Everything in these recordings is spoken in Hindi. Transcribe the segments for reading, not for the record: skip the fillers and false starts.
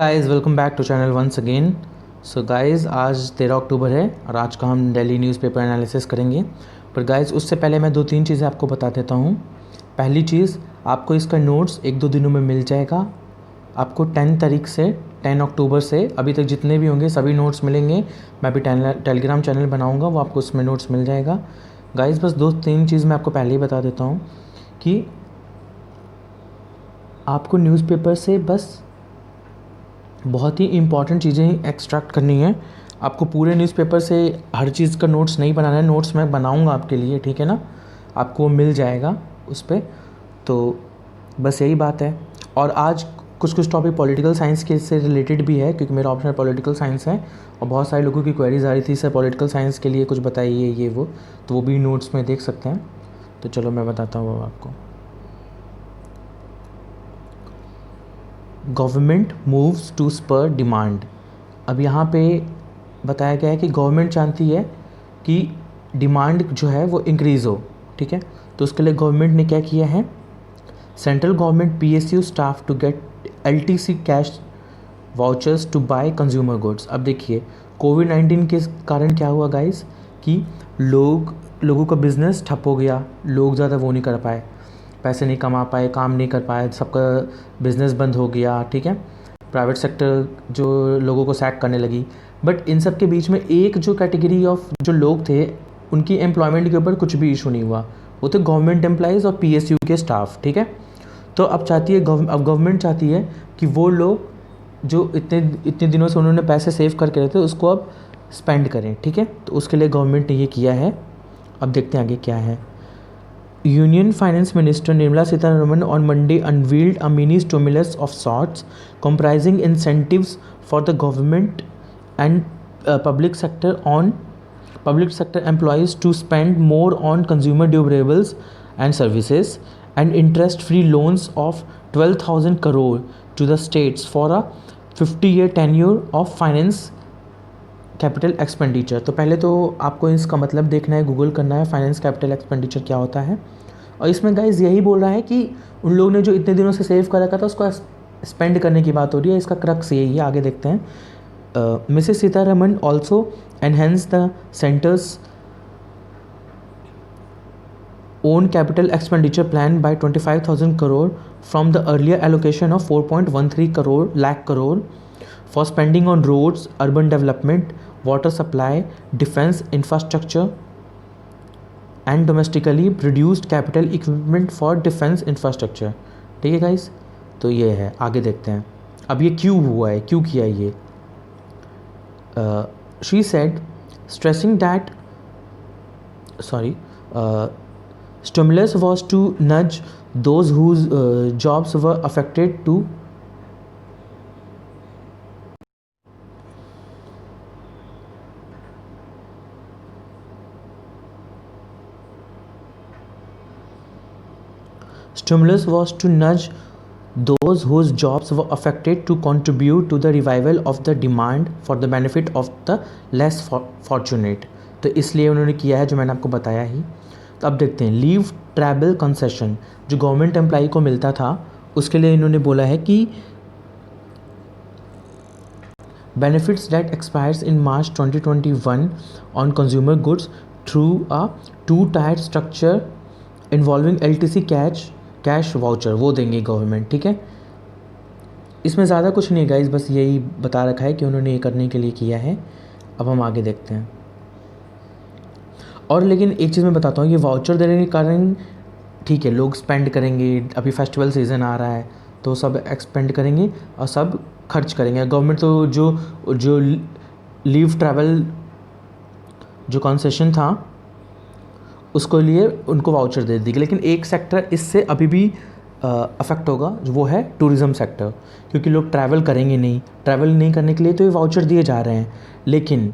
Guys welcome back to channel once again. So guys आज 13 अक्टूबर है और आज का हम दिल्ली न्यूज़पेपर एनालिसिस करेंगे। पर गाइस उससे पहले मैं दो तीन चीज़ें आपको बता देता हूँ। पहली चीज़, आपको इसका नोट्स एक दो दिनों में मिल जाएगा। आपको 10 तारीख से 10 अक्टूबर से अभी तक जितने भी होंगे सभी नोट्स मिलेंगे। मैं भी टेलीग्राम चैनल बनाऊँगा, वो आपको उसमें नोट्स मिल जाएगा। गाइस बस दो तीन चीज़ मैं आपको पहले ही बता देता हूँ कि आपको न्यूज़पेपर से बस बहुत ही इम्पॉर्टेंट चीज़ें एक्सट्रैक्ट करनी है। आपको पूरे न्यूज़पेपर से हर चीज़ का नोट्स नहीं बनाना है। नोट्स मैं बनाऊंगा आपके लिए, ठीक है ना। आपको मिल जाएगा उस पर। तो बस यही बात है। और आज कुछ टॉपिक पॉलिटिकल साइंस के से रिलेटेड भी है, क्योंकि मेरा ऑप्शनल पॉलिटिकल साइंस है और बहुत सारे लोगों की क्वेरीज आ रही थी, सर पॉलिटिकल साइंस के लिए कुछ बताइए ये वो, तो वो भी नोट्स में देख सकते हैं। तो चलो मैं बताता हूँ आपको। Government moves to spur demand. अब यहाँ पे बताया गया है कि गवर्नमेंट चाहती है कि डिमांड जो है वो इंक्रीज़ हो, ठीक है। तो उसके लिए गवर्नमेंट ने क्या किया है, central government PSU staff to get LTC cash vouchers to buy consumer goods. अब देखिए कोविड-19 के कारण क्या हुआ गाइस कि लोगों का बिज़नेस ठप हो गया। लोग ज़्यादा वो नहीं कर पाए, पैसे नहीं कमा पाए, काम नहीं कर पाए, सबका बिज़नेस बंद हो गया, ठीक है। प्राइवेट सेक्टर जो लोगों को सैक करने लगी। बट इन सब के बीच में एक जो कैटेगरी ऑफ जो लोग थे उनकी एम्प्लॉयमेंट के ऊपर कुछ भी इशू नहीं हुआ। वो थे गवर्नमेंट एम्प्लॉयज़ और PSU के स्टाफ, ठीक है। तो अब गवर्नमेंट चाहती है कि वो लोग जो इतने दिनों से उन्होंने पैसे सेव करके रखे थे उसको अब स्पेंड करें, ठीक है। तो उसके लिए गवर्नमेंट ने ये किया है। अब देखते हैं आगे क्या है। Union Finance Minister Nirmala Sitharaman on Monday unveiled a mini stimulus of sorts, comprising incentives for the government and public sector employees to spend more on consumer durables and services, and interest-free loans of 12,000 crore to the states for a 50-year tenure of finance capital expenditure. तो पहले तो आपको इसका मतलब देखना है, गूगल करना है फाइनेंस कैपिटल एक्सपेंडिचर क्या होता है। और इसमें गाइज यही बोल रहा है कि उन लोगों ने जो इतने दिनों से सेव कर रखा था उसको स्पेंड करने की बात हो रही है। इसका क्रक्स यही है, आगे देखते हैं। Mrs Sitharaman also enhance the centres own capital expenditure plan by 25,000 crore from the earlier allocation of 4.13 lakh crore for spending on roads, urban development, water supply, defense infrastructure and domestically produced capital equipment for defense infrastructure, ठीक है गाइस। तो ये है, आगे देखते हैं अब ये क्यों हुआ है, क्यों किया ये। She said stressing that stimulus was to nudge those whose jobs were affected to contribute to the revival of the demand for the benefit of the less fortunate। तो इसलिए उन्होंने किया है जो मैंने आपको बताया ही। तो अब देखते हैं लीव ट्रैवल कंसेशन जो गवर्नमेंट एम्प्लॉई को मिलता था उसके लिए इन्होंने बोला है कि benefits that expires in March 2021 on consumer goods through a 2-tier structure involving LTC cash voucher, वो देंगे गवर्नमेंट, ठीक है। इसमें ज़्यादा कुछ नहीं गाइस, बस यही बता रखा है कि उन्होंने ये करने के लिए किया है। अब हम आगे देखते हैं। और लेकिन एक चीज़ मैं बताता हूँ, ये वाउचर देने के कारण ठीक है लोग स्पेंड करेंगे, अभी फेस्टिवल सीज़न आ रहा है तो सब एक्सपेंड करेंगे और सब खर्च करेंगे। गवर्नमेंट तो जो लीव ट्रैवल जो कंसेशन था उसको लिए उनको वाउचर दे देगी। लेकिन एक सेक्टर इससे अभी भी अफेक्ट होगा, वो है टूरिज़्म सेक्टर, क्योंकि लोग ट्रैवल करेंगे नहीं। ट्रैवल नहीं करने के लिए तो ये वाउचर दिए जा रहे हैं, लेकिन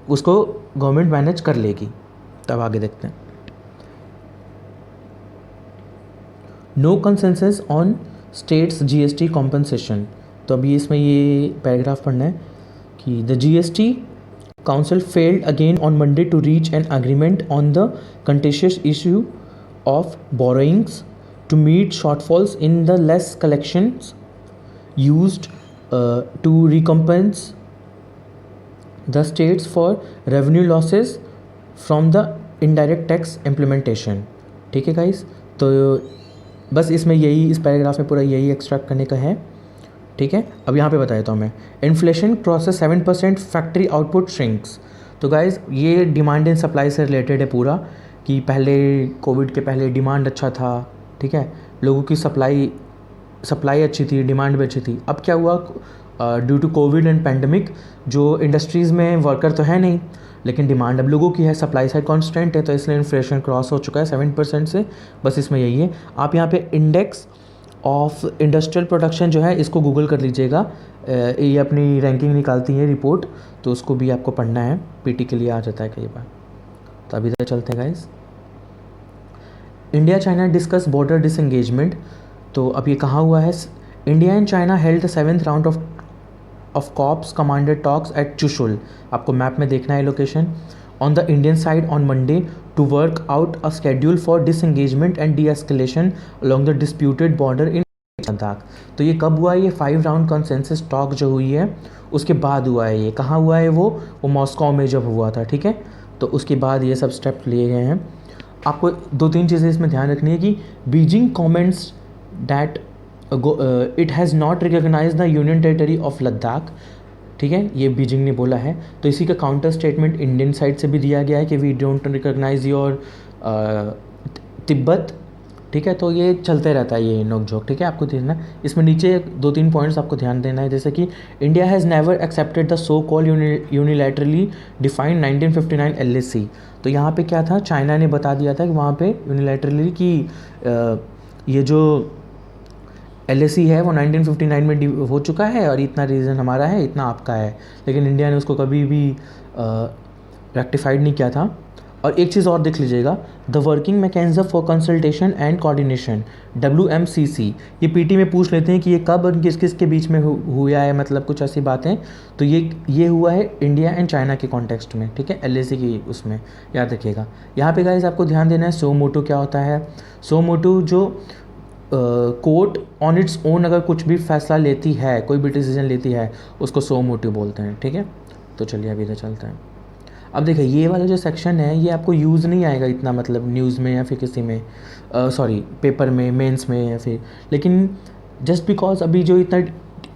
उसको गवर्नमेंट मैनेज कर लेगी। तब आगे देखते हैं। No consensus on states GST compensation. तो अभी इसमें ये पैराग्राफ पढ़ना है कि the GST Council failed again on Monday to reach an agreement on the contentious issue of borrowings to meet shortfalls in the less collections used to recompense the states for revenue losses from the indirect tax implementation. ठीक है गाइस, तो बस इसमें यही, इस पैराग्राफ में पूरा यही एक्सट्रैक्ट करने का है। ठीक है, अब यहाँ पे बता देता हूँ मैं। Inflation crosses 7%, factory output shrinks. तो गाइस ये डिमांड एंड सप्लाई से रिलेटेड है पूरा, कि पहले कोविड के पहले डिमांड अच्छा था, ठीक है, लोगों की सप्लाई अच्छी थी, डिमांड भी अच्छी थी। अब क्या हुआ, due to Covid and pandemic जो इंडस्ट्रीज़ में वर्कर तो है नहीं, लेकिन डिमांड अब लोगों की है, सप्लाई साइड कॉन्स्टेंट है, तो इसलिए इन्फ्लेशन क्रॉस हो चुका है 7% से। बस इसमें यही है। आप यहाँ पे इंडेक्स ऑफ इंडस्ट्रियल प्रोडक्शन जो है इसको गूगल कर लीजिएगा, ये अपनी रैंकिंग निकालती है रिपोर्ट, तो उसको भी आपको पढ़ना है, पीटी के लिए आ जाता है कई बार। तो अभी तक चलते हैं guys. India China discuss border disengagement. तो अब ये कहाँ हुआ है, India and China held the 7th round of corps commander talks at Chushul. आपको मैप में देखना है location. On the Indian side on Monday to work out a schedule for disengagement and deescalation along the disputed border in Ladakh. तो ये कब हुआ है, ये 5 राउंड कंसेंसस टॉक जो हुई है उसके बाद हुआ है। ये कहाँ हुआ है, वो मॉस्को में जब हुआ था। ठीक है, तो उसके बाद ये सब स्टेप लिए गए हैं। आपको 2-3 चीज़ें इसमें ध्यान रखनी है कि Beijing comments that it has not recognise the union territory of Ladakh. ठीक है, ये बीजिंग ने बोला है। तो इसी का काउंटर स्टेटमेंट इंडियन साइड से भी दिया गया है कि we don't recognise your Tibet. ठीक है, तो ये चलते रहता है ये नोकझोंक। ठीक है, आपको देखना इसमें नीचे 2-3 पॉइंट्स आपको ध्यान देना है, जैसे कि India has never accepted the so call unilaterally defined 1959 LAC। तो यहाँ पे क्या था, चाइना ने बता दिया था कि वहाँ पे यूनिलैटरली कि ये जो LAC है वो 1959 में हो चुका है और इतना रीजन हमारा है, इतना आपका है, लेकिन इंडिया ने उसको कभी भी रेक्टिफाइड नहीं किया था। और एक चीज़ और देख लीजिएगा, the working mechanism for consultation and coordination WMCC। ये पीटी में पूछ लेते हैं कि ये कब और किस किस के बीच में हुआ है, मतलब कुछ ऐसी बातें। तो ये हुआ है इंडिया एंड चाइना के कॉन्टेक्स्ट में। ठीक है, LAC की उसमें याद रखिएगा। यहाँ पे गाइस आपको ध्यान देना है सो मोटो क्या होता है। सो मोटो जो कोर्ट ऑन इट्स ओन अगर कुछ भी फैसला लेती है, कोई भी डिसीजन लेती है, उसको सो मोटो बोलते हैं। ठीक है, तो चलिए अभी इधर चलते हैं। अब देखिए ये वाला जो सेक्शन है ये आपको यूज़ नहीं आएगा इतना, मतलब न्यूज़ में या फिर किसी में पेपर में, मेंस में या फिर, लेकिन जस्ट बिकॉज अभी जो इतना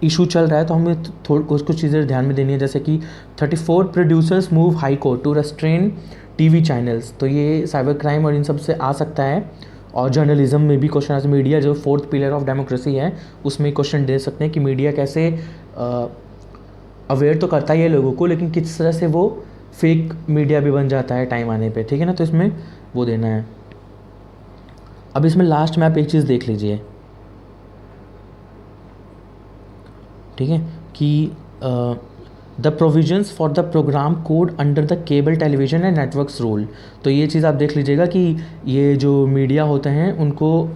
इशू चल रहा है तो हमें कुछ चीज़ें ध्यान में देनी है, जैसे कि 34 producers move high court to restrain TV channels. तो ये साइबर क्राइम और इन सब से आ सकता है, और जर्नलिज्म में भी क्वेश्चन आता है। मीडिया जो 4th पिलर ऑफ डेमोक्रेसी है उसमें क्वेश्चन दे सकते हैं कि मीडिया कैसे अवेयर तो करता ही है लोगों को, लेकिन किस तरह से वो फेक मीडिया भी बन जाता है टाइम आने पे। ठीक है ना, तो इसमें वो देना है। अब इसमें लास्ट में आप एक चीज़ देख लीजिए, ठीक है, कि the provisions for the programme code under the cable television and networks rule. तो ये चीज़ आप देख लीजिएगा कि ये जो मीडिया होते हैं उनको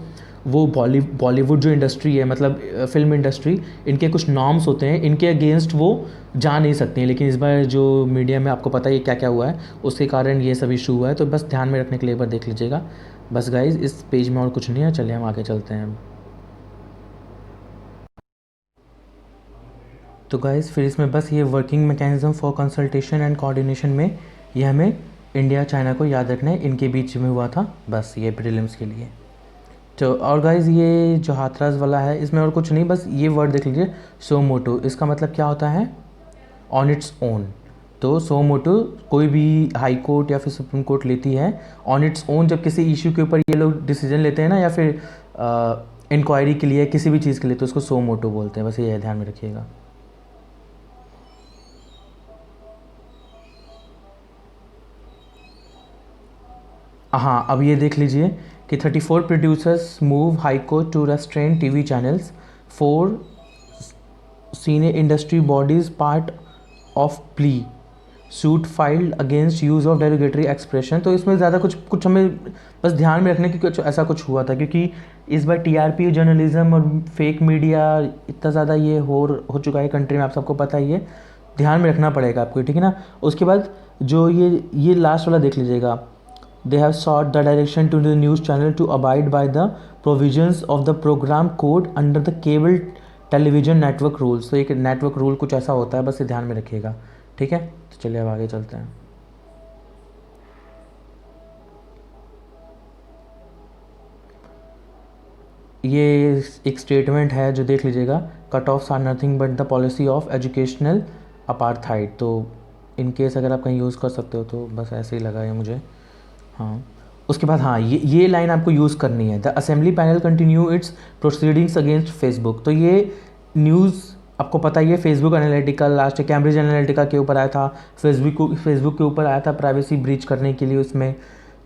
वो बॉलीवुड जो इंडस्ट्री है, मतलब फिल्म इंडस्ट्री, इनके कुछ नॉर्म्स होते हैं, इनके अगेंस्ट वो जा नहीं सकते हैं। लेकिन इस बार जो मीडिया में आपको पता है क्या क्या हुआ है, उसके कारण ये सब इशू हुआ है। तो बस ध्यान में रखने के लिए एक बार देख लीजिएगा। बस गाइज इस पेज में और कुछ नहीं है, चलिए हम आगे चलते हैं। तो गाइज फिर इसमें बस ये working mechanism for consultation and coordination में ये हमें इंडिया चाइना को याद रखना है, इनके बीच में हुआ था, बस ये प्रीलिम्स के लिए। तो और गाइज ये जो हाथरस वाला है इसमें और कुछ नहीं, बस ये वर्ड देख लीजिए सो मोटो। इसका मतलब क्या होता है, ऑन इट्स ओन। तो सो मोटो कोई भी हाई कोर्ट या फिर सुप्रीम कोर्ट लेती है ऑन इट्स ओन, जब किसी इशू के ऊपर ये लोग डिसीजन लेते हैं ना, या फिर इंक्वायरी के लिए, किसी भी चीज़ के लिए, तो उसको सो मोटो बोलते हैं। बस ये ध्यान में रखिएगा। हाँ, अब ये देख लीजिए कि 34 producers move high court to restrain TV channels, 4 senior industry bodies part of plea suit filed against use of derogatory expression. तो इसमें ज़्यादा कुछ हमें बस ध्यान में रखने की कुछ ऐसा कुछ हुआ था, क्योंकि इस बार TRP जर्नलिज्म और फेक मीडिया इतना ज़्यादा ये हो चुका है कंट्री में, आप सबको पता ही है, ध्यान में रखना पड़ेगा आपको। ठीक है ना। उसके बाद जो ये लास्ट वाला देख लीजिएगा, they have sought the direction to the news channel to abide by the provisions of the program code under the cable television network rules, तो एक नेटवर्क रूल कुछ ऐसा होता है, बस ये ध्यान में रखिएगा, ठीक है। तो चलिए अब आगे चलते हैं। ये एक स्टेटमेंट है जो देख लीजिएगा, cut offs are nothing but the policy of educational apartheid. तो इन केस अगर आप कहीं यूज़ कर सकते हो तो बस ऐसे ही लगा है मुझे। हाँ, उसके बाद हाँ, ये लाइन आपको यूज़ करनी है, the assembly panel continue its proceedings against Facebook. तो ये न्यूज़ आपको पता ही है, Facebook Analytica last Cambridge Analytica के ऊपर आया था, फेसबुक के ऊपर आया था प्राइवेसी ब्रीच करने के लिए उसमें।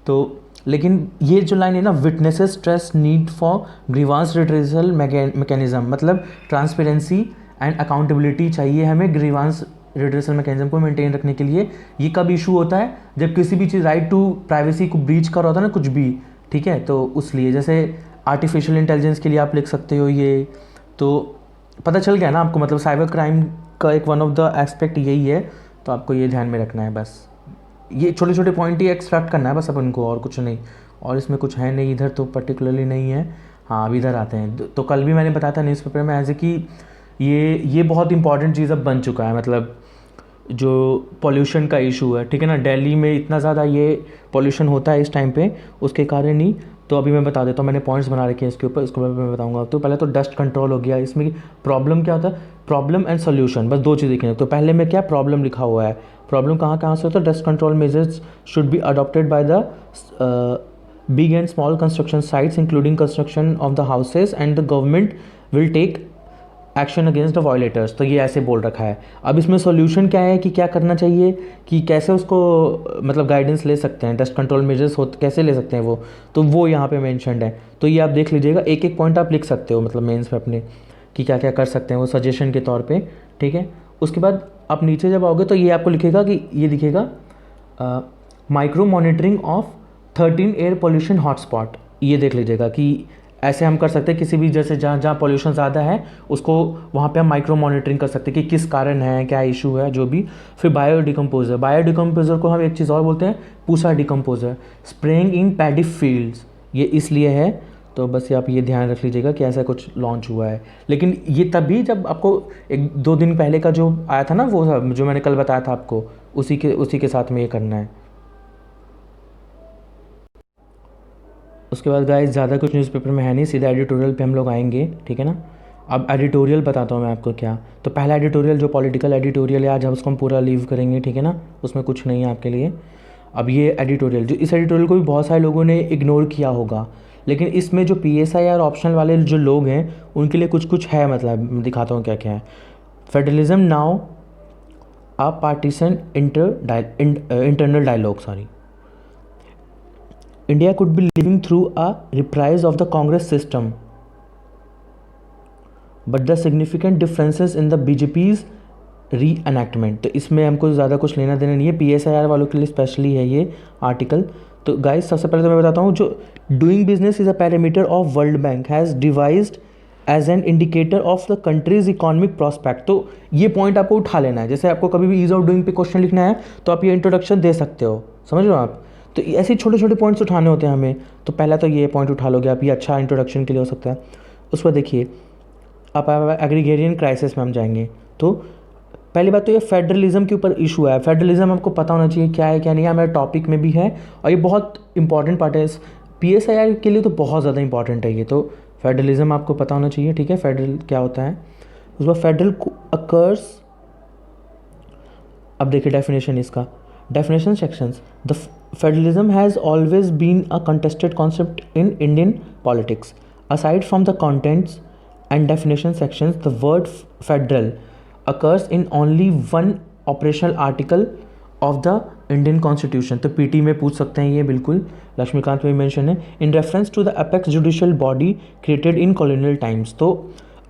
तो लेकिन ये जो लाइन है ना, witnesses stress need for grievance redressal mechanism, मतलब ट्रांसपेरेंसी एंड अकाउंटेबिलिटी चाहिए हमें ग्रीवांस रिट्रेसल मैकेनिज्म को मेंटेन रखने के लिए। ये कब इशू होता है, जब किसी भी चीज़ राइट टू प्राइवेसी को ब्रीच कर रहा होता है ना कुछ भी, ठीक है। तो उसलिए जैसे आर्टिफिशियल इंटेलिजेंस के लिए आप लिख सकते हो ये, तो पता चल गया ना आपको, मतलब साइबर क्राइम का एक वन ऑफ द एस्पेक्ट यही है। तो आपको ये ध्यान में रखना है, बस ये छोटे छोटे पॉइंट ही एक्सट्रैक्ट करना है बस अपन को, और कुछ नहीं। और इसमें कुछ है नहीं इधर तो पर्टिकुलरली नहीं है। हाँ, अब इधर आते हैं। तो कल भी मैंने बताया था न्यूज़पेपर में ऐसे कि ये बहुत इंपॉर्टेंट चीज़ अब बन चुका है, मतलब जो पॉल्यूशन का इशू है, ठीक है ना। दिल्ली में इतना ज़्यादा ये पॉल्यूशन होता है इस टाइम पे, उसके कारण ही। तो अभी मैं बता देता हूँ, मैंने पॉइंट्स बना रखे हैं इसके ऊपर, इसको मैं बताऊँगा। तो पहले तो डस्ट कंट्रोल हो गया, इसमें प्रॉब्लम क्या होता है, प्रॉब्लम एंड सोल्यूशन, बस दो चीज़ लिखेंगे। तो पहले में क्या प्रॉब्लम लिखा हुआ है, प्रॉब्लम कहाँ कहाँ से होता है, dust control measures should be adopted by the big and small construction sites including construction of the houses and the government will take action against the violators. तो ये ऐसे बोल रखा है। अब इसमें सॉल्यूशन क्या है कि क्या करना चाहिए, कि कैसे उसको मतलब गाइडेंस ले सकते हैं, डस्ट कंट्रोल मेजर्स हो कैसे ले सकते हैं वो, तो वो यहाँ पे मेंशन्ड है। तो ये आप देख लीजिएगा, एक एक पॉइंट आप लिख सकते हो मतलब मेंस पे अपने, कि क्या क्या कर सकते हैं वो सजेशन के तौर पे, ठीक है। उसके बाद आप नीचे जब आओगे तो ये आपको लिखेगा कि ये दिखेगा micro monitoring of 13 air pollution hotspot. ये देख लीजिएगा कि ऐसे हम कर सकते हैं, किसी भी जैसे जहाँ जहाँ पॉल्यूशन ज़्यादा है उसको वहाँ पे हम माइक्रो मॉनिटरिंग कर सकते हैं कि किस कारण है, क्या इशू है, जो भी। फिर बायो डिकम्पोजर को हम एक चीज़ और बोलते हैं, पूसा डिकम्पोजर। स्प्रेइंग इन पैडी फील्ड्स, ये इसलिए है, तो बस ये आप ये ध्यान रख लीजिएगा कि ऐसा कुछ लॉन्च हुआ है। लेकिन ये तभी जब आपको 1-2 दिन पहले का जो आया था ना, वो सब जो मैंने कल बताया था आपको, उसी के साथ में ये करना है। उसके बाद गाइस ज़्यादा कुछ न्यूज़पेपर में है नहीं, सीधा एडिटोरियल पे हम लोग आएंगे, ठीक है ना। अब एडिटोरियल बताता हूँ मैं आपको क्या। तो पहला एडिटोरियल जो पॉलिटिकल एडिटोरियल है, आज हम उसको हम पूरा लीव करेंगे, ठीक है ना, उसमें कुछ नहीं है आपके लिए। अब ये एडिटोरियल, जो इस एडिटोरियल को भी बहुत सारे लोगों ने इग्नोर किया होगा, लेकिन इसमें जो PSI और ऑप्शनल वाले जो लोग हैं उनके लिए कुछ कुछ है, मतलब दिखाता हूँ क्या क्या है। Federalism now a partition internal dialogue, sorry, India could be living through a reprise of the Congress system, but the significant differences in the BJP's री-एनैक्टमेंट। तो इसमें हमको ज़्यादा कुछ लेना देना नहीं है, PSIR वालों के लिए स्पेशली है ये आर्टिकल। तो गाइस सबसे पहले तो मैं बताता हूँ, जो doing business is a parameter of World Bank has devised as an indicator of the countries economic prospect. तो ये पॉइंट आपको उठा लेना है, जैसे आपको कभी भी ईज ऑफ डूइंग पे क्वेश्चन लिखना है तो आप ये इंट्रोडक्शन दे सकते हो, समझ रहे हो आप। तो ऐसे छोटे छोटे पॉइंट्स उठाने होते हैं हमें। तो पहला तो ये पॉइंट उठा लोगे आप, ये अच्छा इंट्रोडक्शन के लिए हो सकता है। उस पर देखिए, आप एग्रीगेरियन क्राइसिस में हम जाएंगे। तो पहली बात तो ये फेडरलिज्म के ऊपर इशू है। फेडरलिज्म आपको पता होना चाहिए क्या है क्या नहीं है, हमारे टॉपिक में भी है और ये बहुत इंपॉर्टेंट पार्ट है, PSIR के लिए तो बहुत ज़्यादा इंपॉर्टेंट है ये। तो फेडरलिज्म आपको पता होना चाहिए, ठीक है, फेडरल क्या होता है। उसके बाद फेडरल अकर्स, अब देखिए डेफिनेशन इसका, definition sections. The federalism has always been a contested concept in Indian politics. Aside from the contents and definition sections, the word federal occurs in only one operational article of the Indian Constitution। तो PT में पूछ सकते हैं ये, बिल्कुल लक्ष्मीकांत में मेंशन है, in reference to the apex judicial body created in colonial times. तो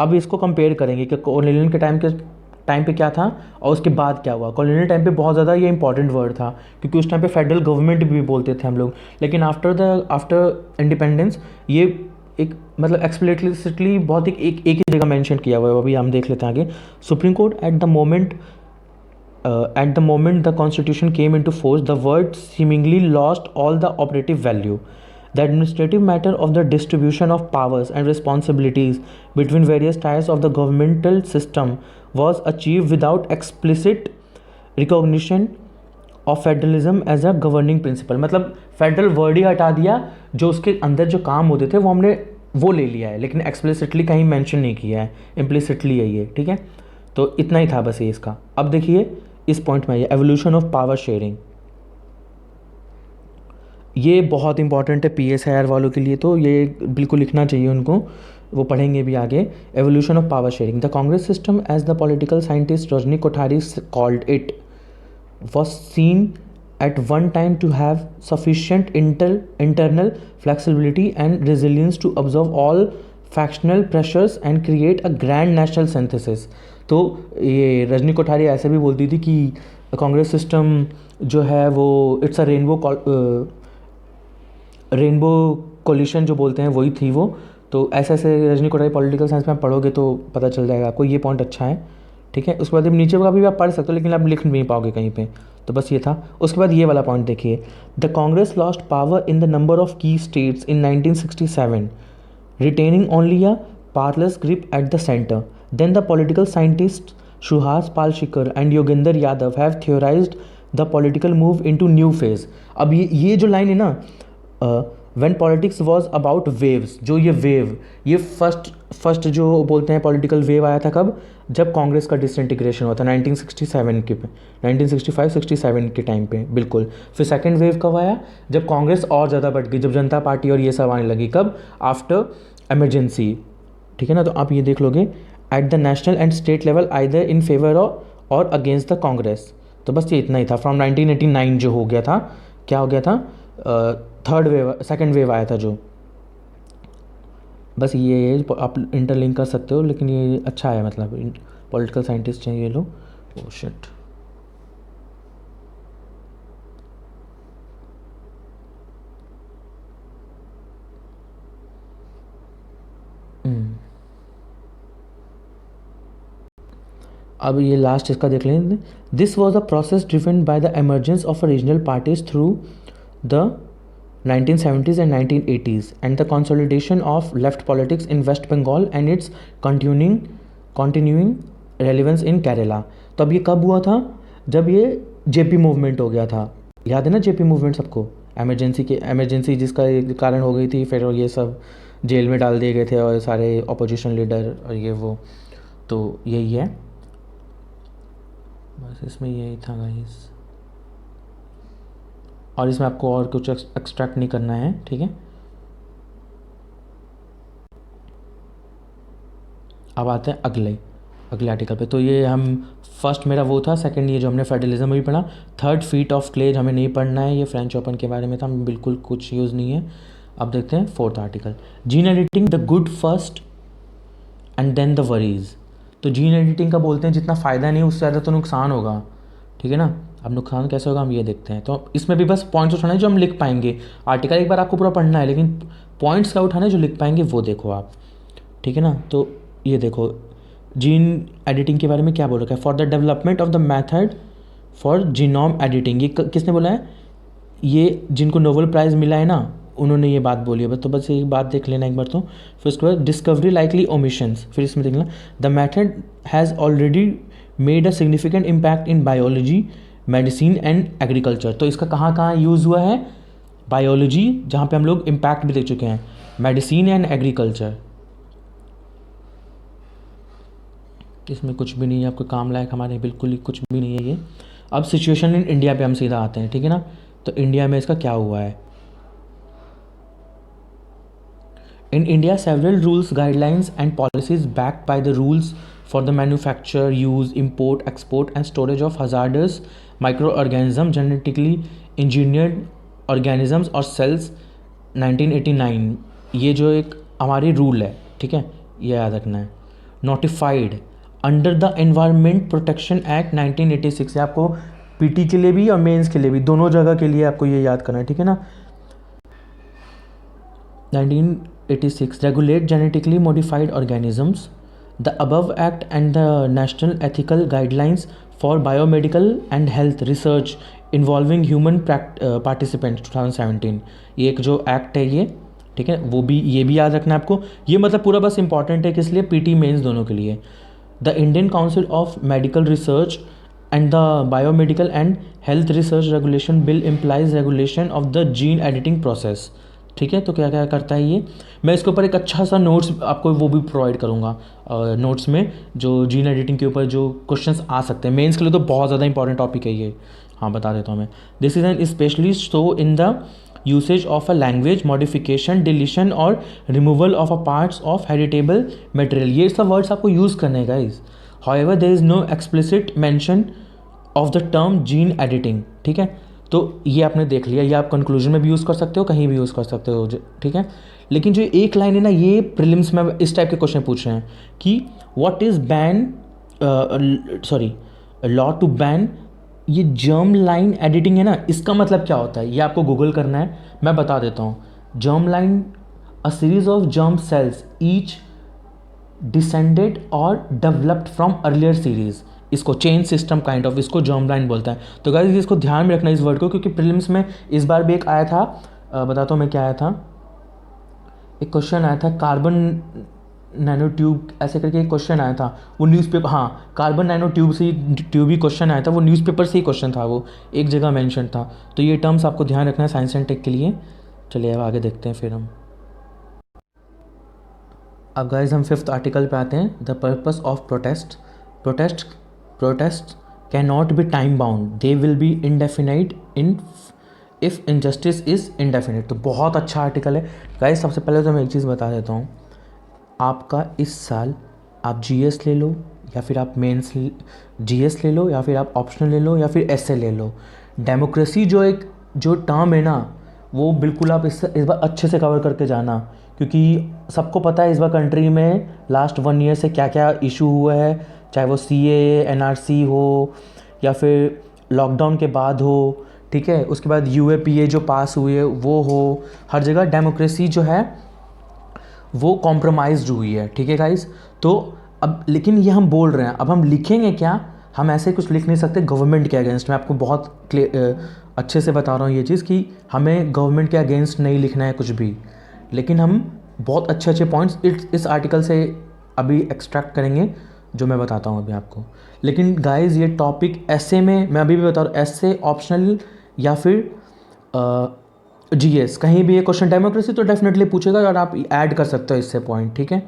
अब इसको कंपेयर करेंगे कि कॉलोनियल के टाइम पे क्या था और उसके बाद क्या हुआ। कॉलोनियल टाइम पे बहुत ज़्यादा ये इंपॉर्टेंट वर्ड था, क्योंकि उस टाइम पे फेडरल गवर्नमेंट भी बोलते थे हम लोग, लेकिन आफ्टर इंडिपेंडेंस ये एक मतलब एक्सप्लिसिटली बहुत एक ही जगह मेंशन किया हुआ है। अभी हम देख लेते हैं आगे। Supreme court at the moment the constitution came into force, the word seemingly lost all the operative value The administrative matter of the distribution of powers and responsibilities between various tiers of the governmental system was achieved without explicit recognition of federalism as a governing principle. मतलब फेडरल वर्ड ही हटा दिया, जो उसके अंदर जो काम होते थे वो हमने वो ले लिया है, लेकिन एक्सप्लिसिटली कहीं मेंशन नहीं किया है, इम्प्लिसिटली है ये. ठीक है, तो इतना ही था बस ये इसका. अब देखिए इस पॉइंट में ये एवोल्यूशन ऑफ पावर शेयरिंग, ये बहुत इंपॉर्टेंट है PSIR वालों के लिए, तो ये बिल्कुल लिखना चाहिए उनको, वो पढ़ेंगे भी आगे. Evolution of power sharing. The Congress system as the political scientist Rajni Kothari called it was seen at one time to have sufficient internal flexibility and resilience to absorb all factional pressures and create a grand national synthesis. तो ये रजनी कोठारी ऐसे भी बोलती थी कि कांग्रेस सिस्टम जो है वो इट्स अ रेनबो कोलिशन जो बोलते हैं वही थी वो. तो ऐसे ऐसे रजनी कोठारी पॉलिटिकल साइंस में आप पढ़ोगे तो पता चल जाएगा आपको, ये पॉइंट अच्छा है. ठीक है, उसके बाद नीचे का भी आप पढ़ सकते हो, लेकिन आप लिख नहीं पाओगे कहीं पे, तो बस ये था. उसके बाद ये वाला पॉइंट देखिए, the Congress lost power in the number of key states in 1967, retaining only a powerless grip at the centre. Then the political scientist Suhas Palshikar and Yogendra Yadav have theorised the political move into new phase. अब ये जो लाइन है ना, when politics was about waves, जो ये वेव, ये फर्स्ट जो बोलते हैं पॉलिटिकल वेव आया था कब, जब कांग्रेस का डिसइंटीग्रेशन हुआ था 1967 के पे, 1965-67 के टाइम पे बिल्कुल. फिर सेकंड वेव कब आया, जब कांग्रेस और ज़्यादा बढ़ गई, जब जनता पार्टी और ये सब आने लगी, कब, आफ्टर एमरजेंसी. ठीक है ना, तो आप ये देख लोगे at the national and state level either in favour और अगेंस्ट द कांग्रेस. तो बस ये इतना ही था. फ्रॉम 1989 जो हो गया था, क्या हो गया था, सेकेंड वेव आया था जो, बस ये आप इंटरलिंक कर सकते हो, लेकिन ये अच्छा है, मतलब पॉलिटिकल साइंटिस्ट हैं ये लोग. ओ शिट, अब ये लास्ट इसका देख लें. This was a process driven by the emergence of regional parties through the 1970s and 1980s and the consolidation of left politics in West Bengal and its continuing relevance in Kerala. तो अब ये कब हुआ था, जब ये JP मूवमेंट हो गया था. याद है ना JP मूवमेंट सबको, एमरजेंसी जिसका कारण हो गई थी, फिर ये सब जेल में डाल दिए गए थे और सारे अपोजिशन लीडर और ये वो. तो यही है बस, इसमें यही था गाइस, और इसमें आपको और कुछ एक्सट्रैक्ट नहीं करना है. ठीक है, अब आते हैं अगले आर्टिकल पे. तो ये हम फर्स्ट मेरा वो था, सेकंड ये जो हमने फेडरलिज्म भी पढ़ा. थर्ड फीट ऑफ क्लेज हमें नहीं पढ़ना है, ये फ्रेंच ओपन के बारे में था, हमें बिल्कुल कुछ यूज़ नहीं है. अब देखते हैं fourth article, gene editing the good first and then the worries. तो जीन एडिटिंग का बोलते हैं जितना फ़ायदा नहीं उससे ज़्यादा तो नुकसान होगा. ठीक है ना, अब नुकसान कैसे होगा हम ये देखते हैं. तो इसमें भी बस पॉइंट्स उठाने जो हम लिख पाएंगे. आर्टिकल एक बार आपको पूरा पढ़ना है, लेकिन पॉइंट्स का उठाने जो लिख पाएंगे वो देखो आप. ठीक है ना, तो ये देखो जीन एडिटिंग के बारे में क्या बोल रखा है. For the development of the method for genome editing, ये किसने बोला है, ये जिनको नोबेल प्राइज़ मिला है ना उन्होंने ये बात बोली है. तो बस एक बात देख लेना एक बार. तो फिर उसके बाद डिस्कवरी लाइकली ओमिशंस, फिर इसमें देख लेना the method has already made a significant impact in biology, medicine and agriculture. तो इसका कहाँ यूज़ हुआ है, बायोलॉजी जहाँ पे हम लोग इम्पैक्ट भी देख चुके हैं, मेडिसिन एंड एग्रीकल्चर. इसमें कुछ भी नहीं है आपको काम लायक, हमारे बिल्कुल ही कुछ भी नहीं है ये. अब सिचुएशन इन इंडिया पे हम सीधा आते हैं. ठीक है ना, तो इंडिया में इसका क्या हुआ है. In India, several rules, guidelines and policies backed by the rules for the manufacture, use, import, export and storage of hazardous microorganisms, genetically engineered organisms और cells 1989. ये जो एक हमारी रूल है, ठीक है, ये याद रखना है. Notified under the environment protection act 1986 है. आपको पीटी के लिए भी और मेंस के लिए भी, दोनों जगह के लिए आपको ये याद करना है. ठीक है ना, 1986 regulate genetically modified organisms. The above act and the national ethical guidelines for biomedical and health research involving human participant 2017, ये एक जो एक्ट है ये, ठीक है, वो भी, ये भी याद रखना है आपको। ये मतलब पूरा बस इंपॉर्टेंट है किस लिए, पीटी मेंस दोनों के लिए। The Indian council of medical research and the biomedical and health research regulation bill implies regulation of the gene editing process, ठीक है। तो क्या क्या करता है ये, मैं इसके ऊपर एक अच्छा सा नोट्स आपको वो भी प्रोवाइड करूँगा नोट्स में, जो जीन एडिटिंग के ऊपर जो क्वेश्चंस आ सकते हैं मेंस के लिए, तो बहुत ज़्यादा इंपॉर्टेंट टॉपिक है ये। हाँ बता देता हूँ मैं। This is an specialist so in the usage of a language modification deletion और removal of a parts of heritable material, ये सब वर्ड्स आपको यूज़ करने हैं guys. However there is no explicit mention of the term gene editing, ठीक है। तो ये आपने देख लिया, ये आप कंक्लूजन में भी यूज़ कर सकते हो, कहीं भी यूज़ कर सकते हो, ठीक है। लेकिन जो एक लाइन है ना, ये प्रीलिम्स में इस टाइप के क्वेश्चन पूछ रहे हैं कि what is ban, sorry, law to ban ये जर्म लाइन एडिटिंग है ना, इसका मतलब क्या होता है ये आपको गूगल करना है, मैं बता देता हूँ। Germ line, a series of germ cells each descended और डेवलप्ड फ्रॉम अर्लियर सीरीज, इसको चेन सिस्टम काइंड ऑफ, इसको जर्म लाइन बोलता है। तो गाइस इसको ध्यान में रखना इस वर्ड को, क्योंकि प्रीलिम्स में इस बार भी एक आया था, बताता हूँ मैं क्या आया था, एक क्वेश्चन आया था कार्बन नैनो ट्यूब ऐसे करके एक क्वेश्चन आया था, वो न्यूज़पेपर, हाँ कार्बन नैनो ट्यूब से ट्यूब ही क्वेश्चन आया था, वो न्यूज़पेपर से ही क्वेश्चन था, वो एक जगह मेंशन था। तो ये टर्म्स आपको ध्यान रखना है साइंस एंड टेक के लिए। चलिए अब आगे देखते हैं फिर हम। अब गाइस हम 5th आर्टिकल पे आते हैं। The purpose of protest can not B time bound, they will be indefinite in if injustice is indefinite. तो बहुत अच्छा आर्टिकल है गाइस। सबसे पहले तो मैं एक चीज़ बता देता हूँ, आपका इस साल आप जीएस ले लो या फिर आप मेंस जीएस ले लो या फिर आप ऑप्शनल ले लो या फिर एसए ले लो, डेमोक्रेसी जो टर्म है ना, वो बिल्कुल आप इस बार अच्छे से कवर करके जाना, क्योंकि सबको पता है इस बार कंट्री में लास्ट 1 ईयर से क्या क्या इशू हुआ है, चाहे वो सीएए एनआरसी हो या फिर लॉकडाउन के बाद हो, ठीक है, उसके बाद यूएपीए जो पास हुए वो हो, हर जगह डेमोक्रेसी जो है वो कॉम्प्रोमाइज़्ड हुई है, ठीक है गाइस। तो अब लेकिन ये हम बोल रहे हैं, अब हम लिखेंगे क्या, हम ऐसे कुछ लिख नहीं सकते गवर्नमेंट के अगेंस्ट। मैं आपको बहुत अच्छे से बता रहा हूँ ये चीज़ कि हमें गवर्नमेंट के अगेंस्ट नहीं लिखना है कुछ भी, लेकिन हम बहुत अच्छे अच्छे पॉइंट्स इस आर्टिकल से अभी एक्सट्रैक्ट करेंगे जो मैं बताता हूँ अभी आपको। लेकिन गाइस ये टॉपिक ऐसे में मैं अभी भी बता रहा हूँ, ऐसे ऑप्शनल या फिर जीएस कहीं भी ये क्वेश्चन डेमोक्रेसी तो डेफिनेटली पूछेगा और आप ऐड कर सकते हो इससे पॉइंट, ठीक है।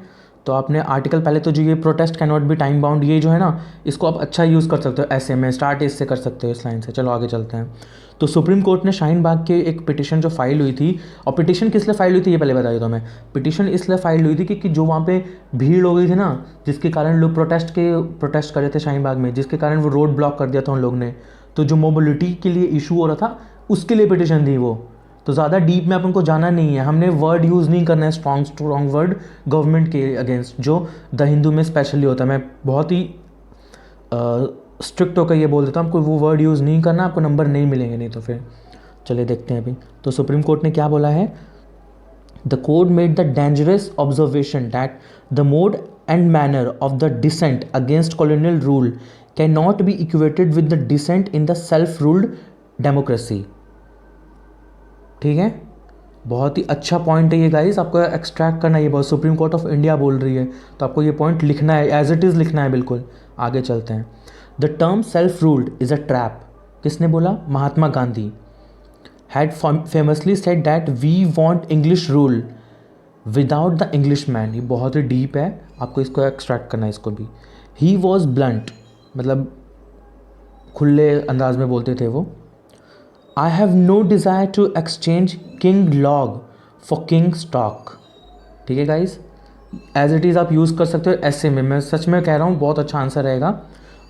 तो आपने आर्टिकल पहले तो जो ये protest can not B time bound, ये जो है ना, इसको आप अच्छा यूज़ कर सकते हो ऐसे में, स्टार्ट इससे कर सकते हो इस लाइन से। चलो आगे चलते हैं। तो सुप्रीम कोर्ट ने शाहीन बाग के एक पिटिशन जो फाइल हुई थी, और पिटिशन किस लिए फाइल हुई थी ये पहले बता देता हूँ मैं। पिटिशन इसलिए फाइल हुई थी कि जो वहाँ पे भीड़ हो गई थी ना, जिसके कारण लोग प्रोटेस्ट कर रहे थे शाहीन बाग में, जिसके कारण वो रोड ब्लॉक कर दिया था उन लोग ने, तो जो मोबिलिटी के लिए इशू हो रहा था उसके लिए पिटिशन थी वो। तो ज़्यादा डीप में अपन को जाना नहीं है, हमने वर्ड यूज़ नहीं करना है स्ट्रॉन्ग वर्ड गवर्नमेंट के अगेंस्ट, जो द हिंदू में स्पेशली होता है। मैं बहुत ही स्ट्रिक्ट होकर ये बोल देता हूँ, आपको वो वर्ड यूज़ नहीं करना, आपको नंबर नहीं मिलेंगे नहीं तो फिर। चलिए देखते हैं अभी। तो सुप्रीम कोर्ट ने क्या बोला है, the court made the dangerous observation that the mode and manner of the dissent against colonial rule can not be equated with the dissent in the self ruled democracy, ठीक है। बहुत ही अच्छा पॉइंट है ये गाइस, आपको एक्सट्रैक्ट करना है, ये बहुत सुप्रीम कोर्ट ऑफ इंडिया बोल रही है, तो आपको ये पॉइंट लिखना है, एज इट इज़ लिखना है बिल्कुल। आगे चलते हैं। The term self ruled is a trap, किसने बोला, Mahatma Gandhi had famously said that we want English rule without the English man. ये बहुत ही डीप है, आपको इसको एक्सट्रैक्ट करना है इसको भी। ही वॉज ब्लंट, मतलब खुले अंदाज में बोलते थे वो। I have no desire to exchange king log for king stock, ठीक है गाइस, एज इट इज़ आप यूज़ कर सकते हो ऐसे में, मैं सच में कह रहा हूँ बहुत अच्छा आंसर रहेगा।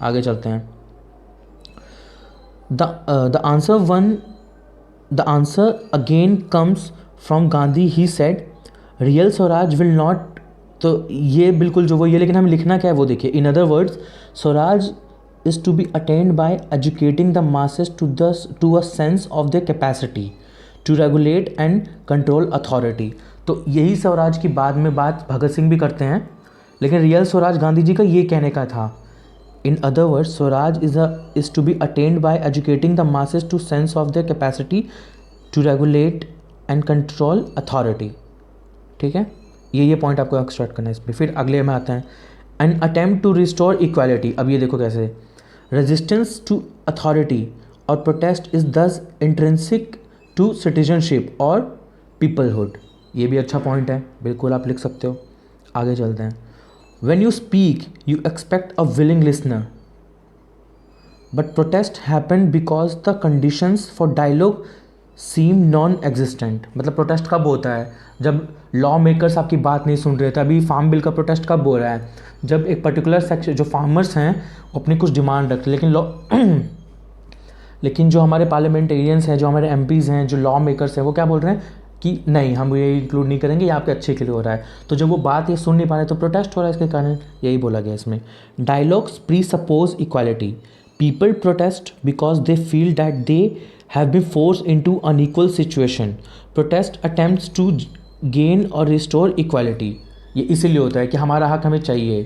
आगे चलते हैं। The answer again comes from Gandhi, he said real Swaraj will not, तो ये बिल्कुल जो वो ये, लेकिन हमें लिखना क्या है वो देखिए। In other words, Swaraj is to be attained by educating the masses to a sense of their capacity to regulate and control authority। तो यही स्वराज की बाद में बात भगत सिंह भी करते हैं, लेकिन रियल स्वराज गांधी जी का ये कहने का था In other words, Swaraj is to be attained by educating the masses to sense of their capacity to regulate and control authority. ठीक है, ये पॉइंट आपको एक्सट्रैक्ट करना है इसमें. फिर अगले में आते हैं, an attempt to restore equality. अब ये देखो कैसे, रेजिस्टेंस टू अथॉरिटी और protest is thus intrinsic to citizenship और पीपलहुड. ये भी अच्छा पॉइंट है, बिल्कुल आप लिख सकते हो. आगे चलते हैं. When you speak, you expect a willing listener, but protest happened because the conditions for dialogue seem non-existent. मतलब प्रोटेस्ट कब होता है? जब लॉ मेकर्स आपकी बात नहीं सुन रहे थे. अभी फार्म बिल का प्रोटेस्ट कब हो रहा है? जब एक पर्टिकुलर सेक्शन जो फार्मर्स हैं वो अपनी कुछ डिमांड रखते हैं, लेकिन लॉ लेकिन जो हमारे पार्लियामेंटेरियंस हैं, जो हमारे एमपीज़ हैं, जो लॉ मेकर्स हैं, वो क्या बोल रहे हैं कि नहीं, हम ये इंक्लूड नहीं करेंगे, ये आपके अच्छे के लिए हो रहा है. तो जब वो बात ये सुन नहीं पा रहे तो प्रोटेस्ट हो रहा है, इसके कारण यही बोला गया इसमें. Dialogues presuppose equality. People protest because they feel that they have been force into unequal situation. Protest attempts to gain or restore equality. ये इसीलिए होता है कि हमारा हक हमें चाहिए.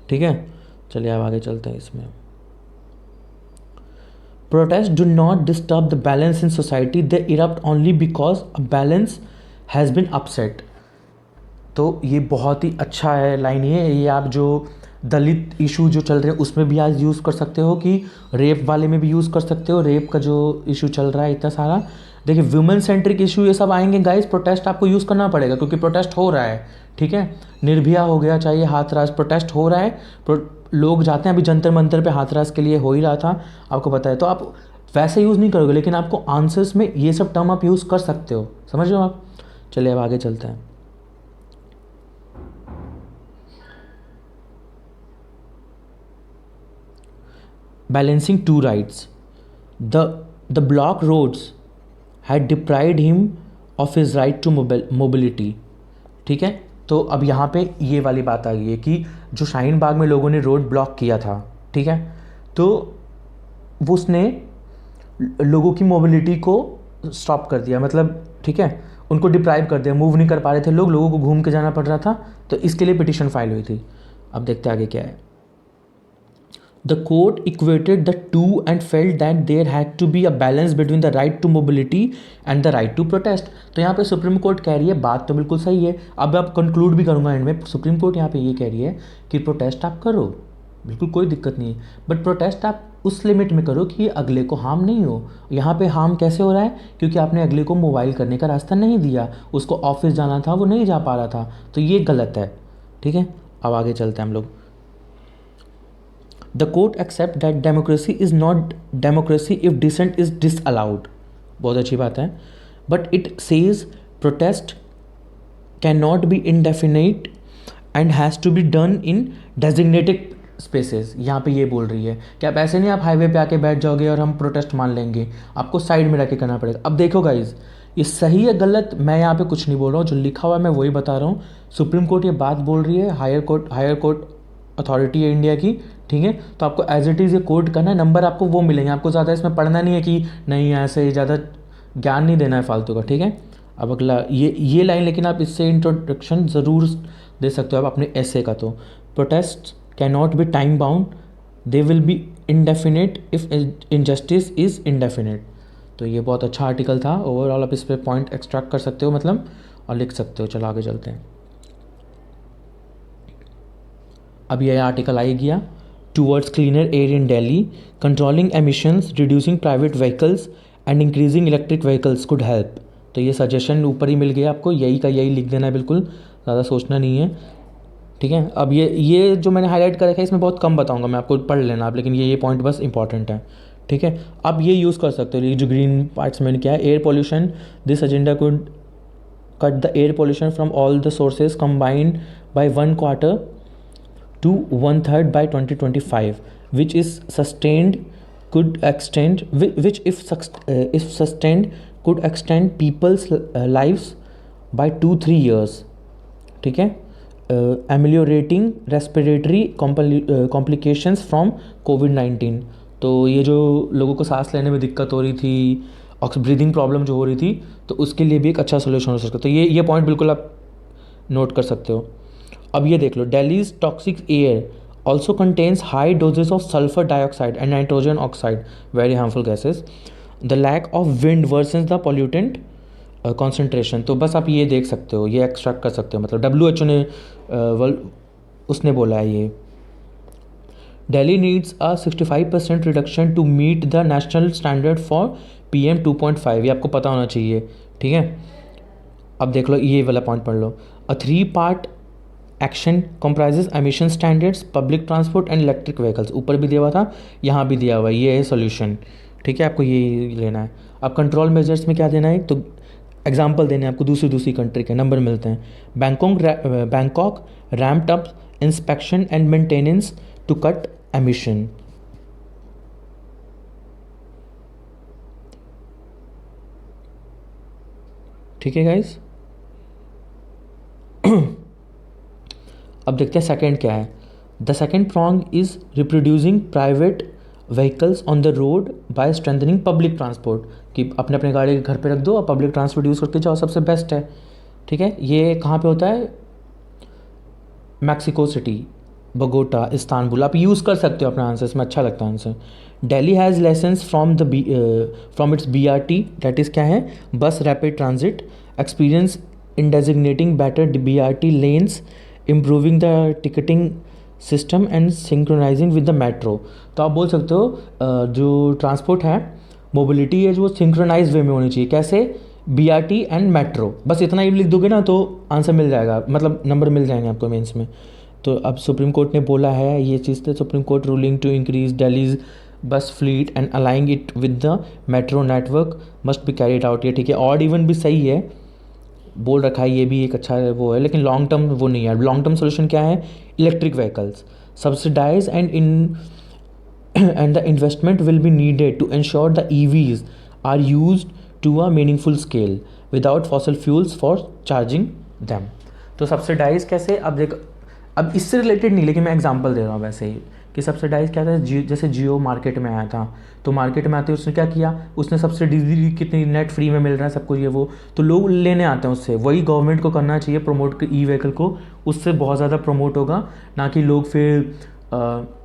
ठीक है, चलिए अब आगे चलते हैं इसमें. Protests do not disturb the balance in society, they erupt only because a balance has been upset. तो ये बहुत ही अच्छा है लाइन. ये आप जो दलित इशू जो चल रहे हैं उसमें भी आज यूज़ कर सकते हो, कि रेप वाले में भी यूज़ कर सकते हो. रेप का जो इशू चल रहा है इतना सारा, देखिए वुमेन सेंट्रिक इशू ये सब आएंगे गाइस. प्रोटेस्ट आपको यूज़ करना पड़ेगा क्योंकि प्रोटेस्ट हो रहा है. ठीक है, निर्भया हो गया, चाहिए हाथरास, प्रोटेस्ट हो रहा है. लोग जाते हैं, अभी जंतर मंतर पे हाथरास के लिए हो ही रहा था, आपको पता है. तो आप वैसे यूज़ नहीं करोगे, लेकिन आपको आंसर्स में ये सब टर्म आप यूज़ कर सकते हो. समझ रहे हो आप? चलिए अब आगे चलते हैं. Balancing two rights. The block roads had deprived him of his right to mobility. ठीक है, तो अब यहाँ पे ये वाली बात आ गई है कि जो शाहीन बाग में लोगों ने रोड ब्लॉक किया था, ठीक है, तो वो उसने लोगों की मोबिलिटी को स्टॉप कर दिया. मतलब ठीक है, उनको डिप्राइव कर दिया, मूव नहीं कर पा रहे थे लोग, लोगों को घूम के जाना पड़ रहा था. तो इसके लिए पिटिशन फाइल हुई थी. अब देखते हैं आगे क्या है. The court equated the two and felt that there had to be a balance between the right to mobility and the right to protest. तो यहाँ पे सुप्रीम कोर्ट कह रही है, बात तो बिल्कुल सही है. अब आप कंक्लूड भी करूँगा एंड में. सुप्रीम कोर्ट यहाँ पे ये कह रही है कि प्रोटेस्ट आप करो, बिल्कुल कोई दिक्कत नहीं है, बट प्रोटेस्ट आप उस लिमिट में करो कि अगले को हार्म नहीं हो. यहाँ पे हार्म कैसे हो रहा है? क्योंकि आपने अगले को मोबाइल करने का रास्ता नहीं दिया, उसको ऑफिस जाना था, वो नहीं जा पा रहा था, तो ये गलत है. ठीक है, अब आगे चलते हैं हम लोग. The court accept that democracy is not democracy if dissent is disallowed. बहुत अच्छी बात है. But it says protest cannot be indefinite and has to be done in designated spaces. यहाँ पे ये बोल रही है कि आप ऐसे नहीं, आप हाईवे पे आके बैठ जाओगे और हम प्रोटेस्ट मान लेंगे, आपको साइड में रख के करना पड़ेगा. अब देखो गाइज, ये सही है गलत, मैं यहाँ पे कुछ नहीं बोल रहा हूँ, जो लिखा हुआ है मैं वही बता रहा हूँ. सुप्रीम कोर्ट ये बात बोल रही है, हायर कोर्ट अथॉरिटी है इंडिया की. ठीक है, तो आपको एज इट इज़ ये कोट करना है, नंबर आपको वो मिलेंगे, आपको ज़्यादा इसमें पढ़ना नहीं है कि नहीं ऐसे ज़्यादा ज्ञान नहीं देना है फालतू का. ठीक है, अब अगला ये लाइन, लेकिन आप इससे इंट्रोडक्शन ज़रूर दे सकते हो आप अपने ऐसे का. तो protest can not B time bound, they will be indefinite if injustice is indefinite. तो ये बहुत अच्छा आर्टिकल था. ओवरऑल आप इस पर पॉइंट एक्सट्रैक्ट कर सकते हो मतलब, और लिख सकते हो. चलो आगे चलते हैं. अब यह आर्टिकल आ गया. Towards cleaner air in Delhi, controlling emissions, reducing private vehicles and increasing electric vehicles could help. तो ये सजेशन ऊपर ही मिल गया आपको, यही का यही लिख देना है, बिल्कुल ज़्यादा सोचना नहीं है. ठीक है, अब ये जो मैंने हाईलाइट कर रखा है इसमें बहुत कम बताऊंगा मैं, आपको पढ़ लेना आप, लेकिन ये पॉइंट बस इंपॉर्टेंट है. ठीक है, अब ये यूज़ कर सकते हो. ये जो ग्रीन पार्ट्स मैंने क्या है, air pollution, this agenda could cut the air pollution from all the sources combined by 1/4 to 1/3 by 2025, which is sustained could extend which if sustained could extend people's lives by 2-3 years. ठीक है, ameliorating respiratory complications from COVID-19. तो ये जो लोगों को सांस लेने में दिक्कत हो रही थी, ब्रीदिंग प्रॉब्लम जो हो रही थी, तो उसके लिए भी एक अच्छा सोल्यूशन हो सकता है. तो ये पॉइंट बिल्कुल आप नोट कर सकते हो. अब ये देख लो, Delhi's toxic air also contains high doses of sulfur dioxide and nitrogen oxide, very harmful gases. The lack of wind worsens the pollutant concentration. तो बस आप ये देख सकते हो, ये एक्सट्रैक्ट कर सकते हो, मतलब WHO ने उसने बोला है ये Delhi needs a 65% reduction to meet the national standard for PM 2.5. ये आपको पता होना चाहिए, ठीक है। अब देख लो ये वाला पॉइंट पढ़ लो। अ 3-part action comprises emission standards, public transport and electric vehicles. ऊपर भी दिया हुआ था, यहाँ भी दिया हुआ है, ये है सोल्यूशन, ठीक है। आपको ये लेना है। अब कंट्रोल मेजर्स में क्या देना है, तो एग्जाम्पल देने हैं आपको दूसरी कंट्री के, नंबर मिलते हैं। Bangkok ramped up inspection and maintenance to cut emission. ठीक है गाइस। अब देखते हैं सेकंड क्या है। The second prong is reproducing private vehicles on the road by strengthening public transport, कि अपने अपने गाड़ी के घर पे रख दो और पब्लिक ट्रांसपोर्ट यूज़ करके जाओ, सबसे बेस्ट है, ठीक है। ये कहाँ पे होता है, मैक्सिको सिटी, बगोटा, इस्तांबुल। आप यूज़ कर सकते हो अपना आंसर, इसमें अच्छा लगता है answer. Delhi has licence from its BRT, that is क्या है, bus rapid transit, experience in designating better BRT lanes, improving the ticketing system and synchronising with the metro. तो आप बोल सकते हो जो ट्रांसपोर्ट है, मोबिलिटी है, जो सिंक्रोनाइज वे में होनी चाहिए। कैसे, BRT एंड मेट्रो, बस इतना ही लिख दोगे ना तो आंसर मिल जाएगा, मतलब नंबर मिल जाएंगे आपको मेंस में। तो अब सुप्रीम कोर्ट ने बोला है ये चीज़, तो supreme court ruling to increase Delhi's bus fleet and aligning it with the metro network must be carried out. ये ठीक है, ऑड इवन भी सही है, बोल रखा है, ये भी एक अच्छा वो है, लेकिन लॉन्ग टर्म वो नहीं है। लॉन्ग टर्म सोल्यूशन क्या है, electric vehicles subsidise and the investment will be needed to ensure the EVs are used to a meaningful scale without fossil fuels for charging them। तो सब्सिडाइज कैसे, अब देख, अब इससे रिलेटेड नहीं, लेकिन मैं एग्जांपल दे रहा हूँ वैसे ही कि सब्सिडाइज क्या था। जैसे जियो मार्केट में आया था, तो मार्केट में आते उसने क्या किया, उसने सब्सिडी दी, कितनी नेट फ्री में मिल रहा है सब कुछ ये वो, तो लोग लेने आते हैं उससे। वही गवर्नमेंट को करना चाहिए प्रमोट ई व्हीकल को, उससे बहुत ज़्यादा प्रमोट होगा, ना कि लोग फिर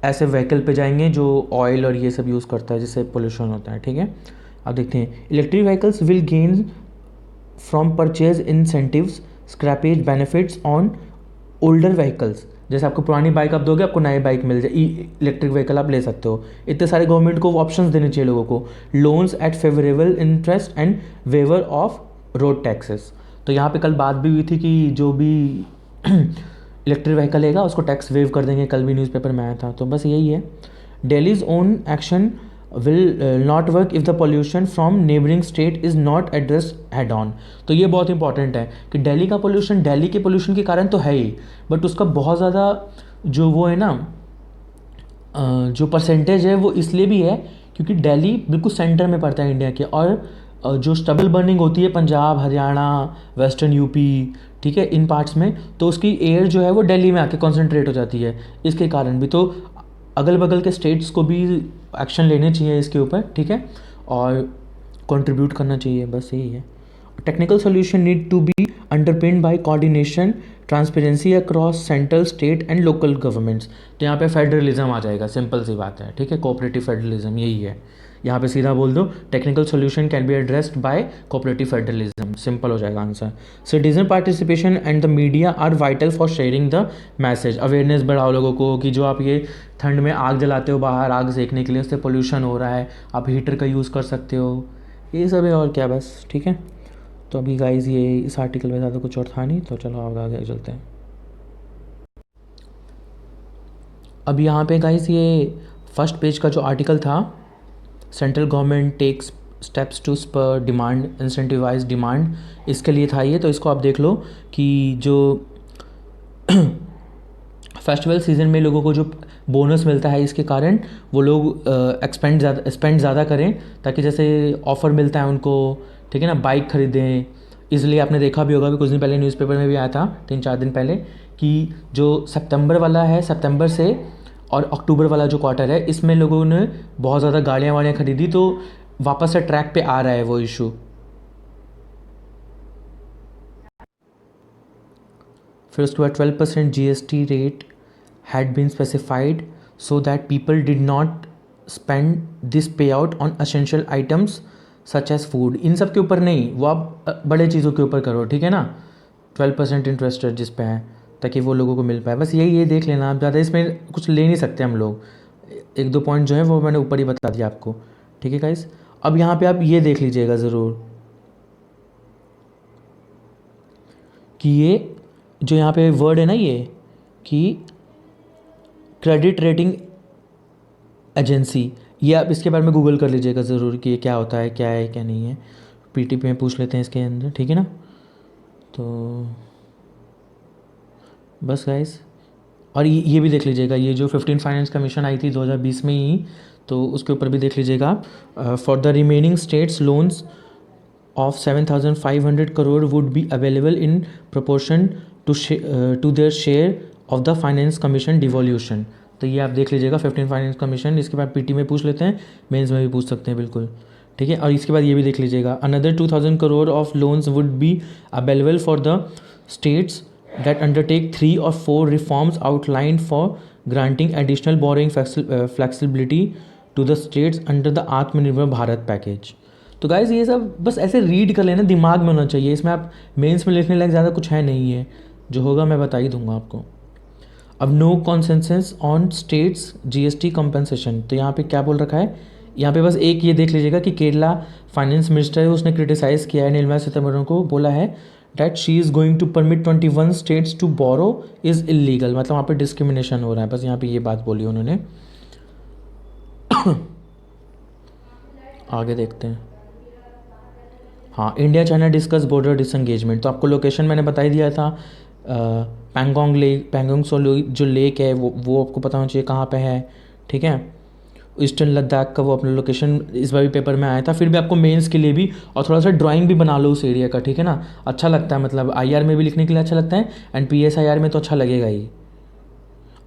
ऐसे व्हीकल पे जाएंगे जो ऑयल और ये सब यूज़ करता है, जिससे पोल्यूशन होता है, ठीक है। अब देखते हैं, electric vehicles will gain from purchase incentives, scrappage benefits on older vehicles. जैसे आपको पुरानी बाइक आप दोगे, आपको नई बाइक मिल जाए, इलेक्ट्रिक व्हीकल आप ले सकते हो। इतने सारे गवर्नमेंट को ऑप्शंस देने चाहिए लोगों को। Loans at favourable interest and waiver of road taxes. तो यहाँ पे कल बात भी हुई थी कि जो भी इलेक्ट्रिक व्हीकल लेगा उसको टैक्स वेव कर देंगे, कल भी न्यूज़पेपर में आया था। तो बस यही है, Delhi's own action will not work if the pollution from neighbouring state is not addressed head on. तो ये बहुत इंपॉर्टेंट है कि दिल्ली का पोल्यूशन दिल्ली के पोल्यूशन के कारण तो है ही, बट उसका बहुत ज़्यादा जो वो है ना, जो परसेंटेज है वो इसलिए भी है क्योंकि दिल्ली बिल्कुल सेंटर में पड़ता है इंडिया के, और जो स्टबल बर्निंग होती है पंजाब, हरियाणा, वेस्टर्न यूपी, ठीक है, इन पार्ट्स में, तो उसकी एयर जो है वो दिल्ली में आके कॉन्सेंट्रेट हो जाती है। इसके कारण भी तो अगल बगल के स्टेट्स को भी एक्शन लेने चाहिए इसके ऊपर, ठीक है, और कंट्रीब्यूट करना चाहिए, बस यही है। Technical solution need to be underpinned by coordination transparency across central, state and local governments. तो यहाँ पे फेडरलिज्म आ जाएगा, सिंपल सी बात है, ठीक है, कोऑपरेटिव फेडरलिज्म यही है। यहाँ पे सीधा बोल दो, technical solution can be addressed by cooperative federalism, simple हो जाएगा answer. Citizen participation and the media are vital for sharing the message. Awareness बढ़ाओ लोगों को कि जो आप ये ठंड में आग जलाते हो बाहर आग सेकने के लिए, उससे पोल्यूशन हो रहा है, आप हीटर का यूज़ कर सकते हो, ये सब है और क्या, बस ठीक है। तो अभी गाइज ये इस आर्टिकल में ज़्यादा कुछ और था नहीं, तो चलो आप आगे चलते हैं। अब यहाँ पे गाइज ये फर्स्ट पेज का जो आर्टिकल था, central government takes steps to spur demand, incentivise demand, इसके लिए था ये। तो इसको आप देख लो कि जो फेस्टिवल सीज़न में लोगों को जो बोनस मिलता है, इसके कारण वो लोग स्पेंड ज़्यादा करें, ताकि जैसे ऑफ़र मिलता है उनको, ठीक है ना, बाइक खरीदें। इसलिए आपने देखा भी होगा कि कुछ दिन पहले न्यूज़पेपर में भी आया था, 3-4 दिन पहले, कि जो सितंबर वाला है, सितंबर से और अक्टूबर वाला जो क्वार्टर है, इसमें लोगों ने बहुत ज़्यादा गाड़ियाँ वाड़ियाँ खरीदी, तो वापस से ट्रैक पे आ रहा है वो इशू। फिर उसके बाद 12% GST rate had been specified so that people did not spend this payout on essential items such as food. इन सब के ऊपर नहीं, वो आप बड़े चीज़ों के ऊपर करो, ठीक है ना। 12% इंटरेस्ट रेट जिस पे है, ताकि वो लोगों को मिल पाए। बस यही ये देख लेना आप, ज़्यादा इसमें कुछ ले नहीं सकते हम लोग। एक दो पॉइंट जो है वो मैंने ऊपर ही बता दिया आपको, ठीक है गाइस। अब यहाँ पे आप ये देख लीजिएगा ज़रूर कि ये जो यहाँ पे वर्ड है ना, ये कि क्रेडिट रेटिंग एजेंसी, ये आप इसके बारे में गूगल कर लीजिएगा ज़रूर कि ये क्या होता है, क्या है क्या नहीं है। पीटीपी में पूछ लेते हैं इसके अंदर, ठीक है ना। तो बस गाइस, और ये भी देख लीजिएगा, ये जो 15 फाइनेंस कमीशन आई थी 2020 में ही, तो उसके ऊपर भी देख लीजिएगा आप। For the remaining states loans of 7,500 crore would be available in proportion to their share of the finance commission devolution। तो ये आप देख लीजिएगा 15 फाइनेंस कमीशन। इसके बाद पीटी में पूछ लेते हैं, मेंस में भी पूछ सकते हैं, बिल्कुल ठीक है। और इसके बाद ये भी देख लीजिएगा, another 2,000 crore of loans would be available for the states that undertake 3 or 4 reforms outlined for granting additional borrowing flexibility to the states under the आत्मनिर्भर भारत पैकेज। तो गाइज ये सब बस ऐसे रीड कर लेना, दिमाग में होना चाहिए। इसमें आप मेंस में लिखने लायक ज़्यादा कुछ है नहीं है, जो होगा मैं बता ही दूंगा आपको। अब no consensus on states GST compensation, तो यहाँ पे क्या बोल रखा है, यहाँ पे बस एक ये देख लीजिएगा कि केरला फाइनेंस मिनिस्टर है, उसने क्रिटिसाइज़ किया है निर्मला सीतारमण को, बोला है that she is going to permit 21 states to borrow is illegal. मतलब वहाँ पे डिस्क्रिमिनेशन हो रहा है, बस यहाँ पे ये बात बोली उन्होंने। आगे देखते हैं। हाँ, India China discuss border disengagement, तो आपको लोकेशन मैंने बता ही दिया था। पैंगोंग लेक, पैंगोंग सो जो लेक है वो आपको पता होना चाहिए कहाँ पे है, ठीक है। ईस्टर्न लद्दाख का वो अपना लोकेशन इस बार भी पेपर में आया था। फिर भी आपको मेंस के लिए भी, और थोड़ा सा ड्राइंग भी बना लो उस एरिया का, ठीक है ना। अच्छा लगता है, मतलब आईआर में भी लिखने के लिए अच्छा लगता है, एंड पीएसआईआर में तो अच्छा लगेगा ही।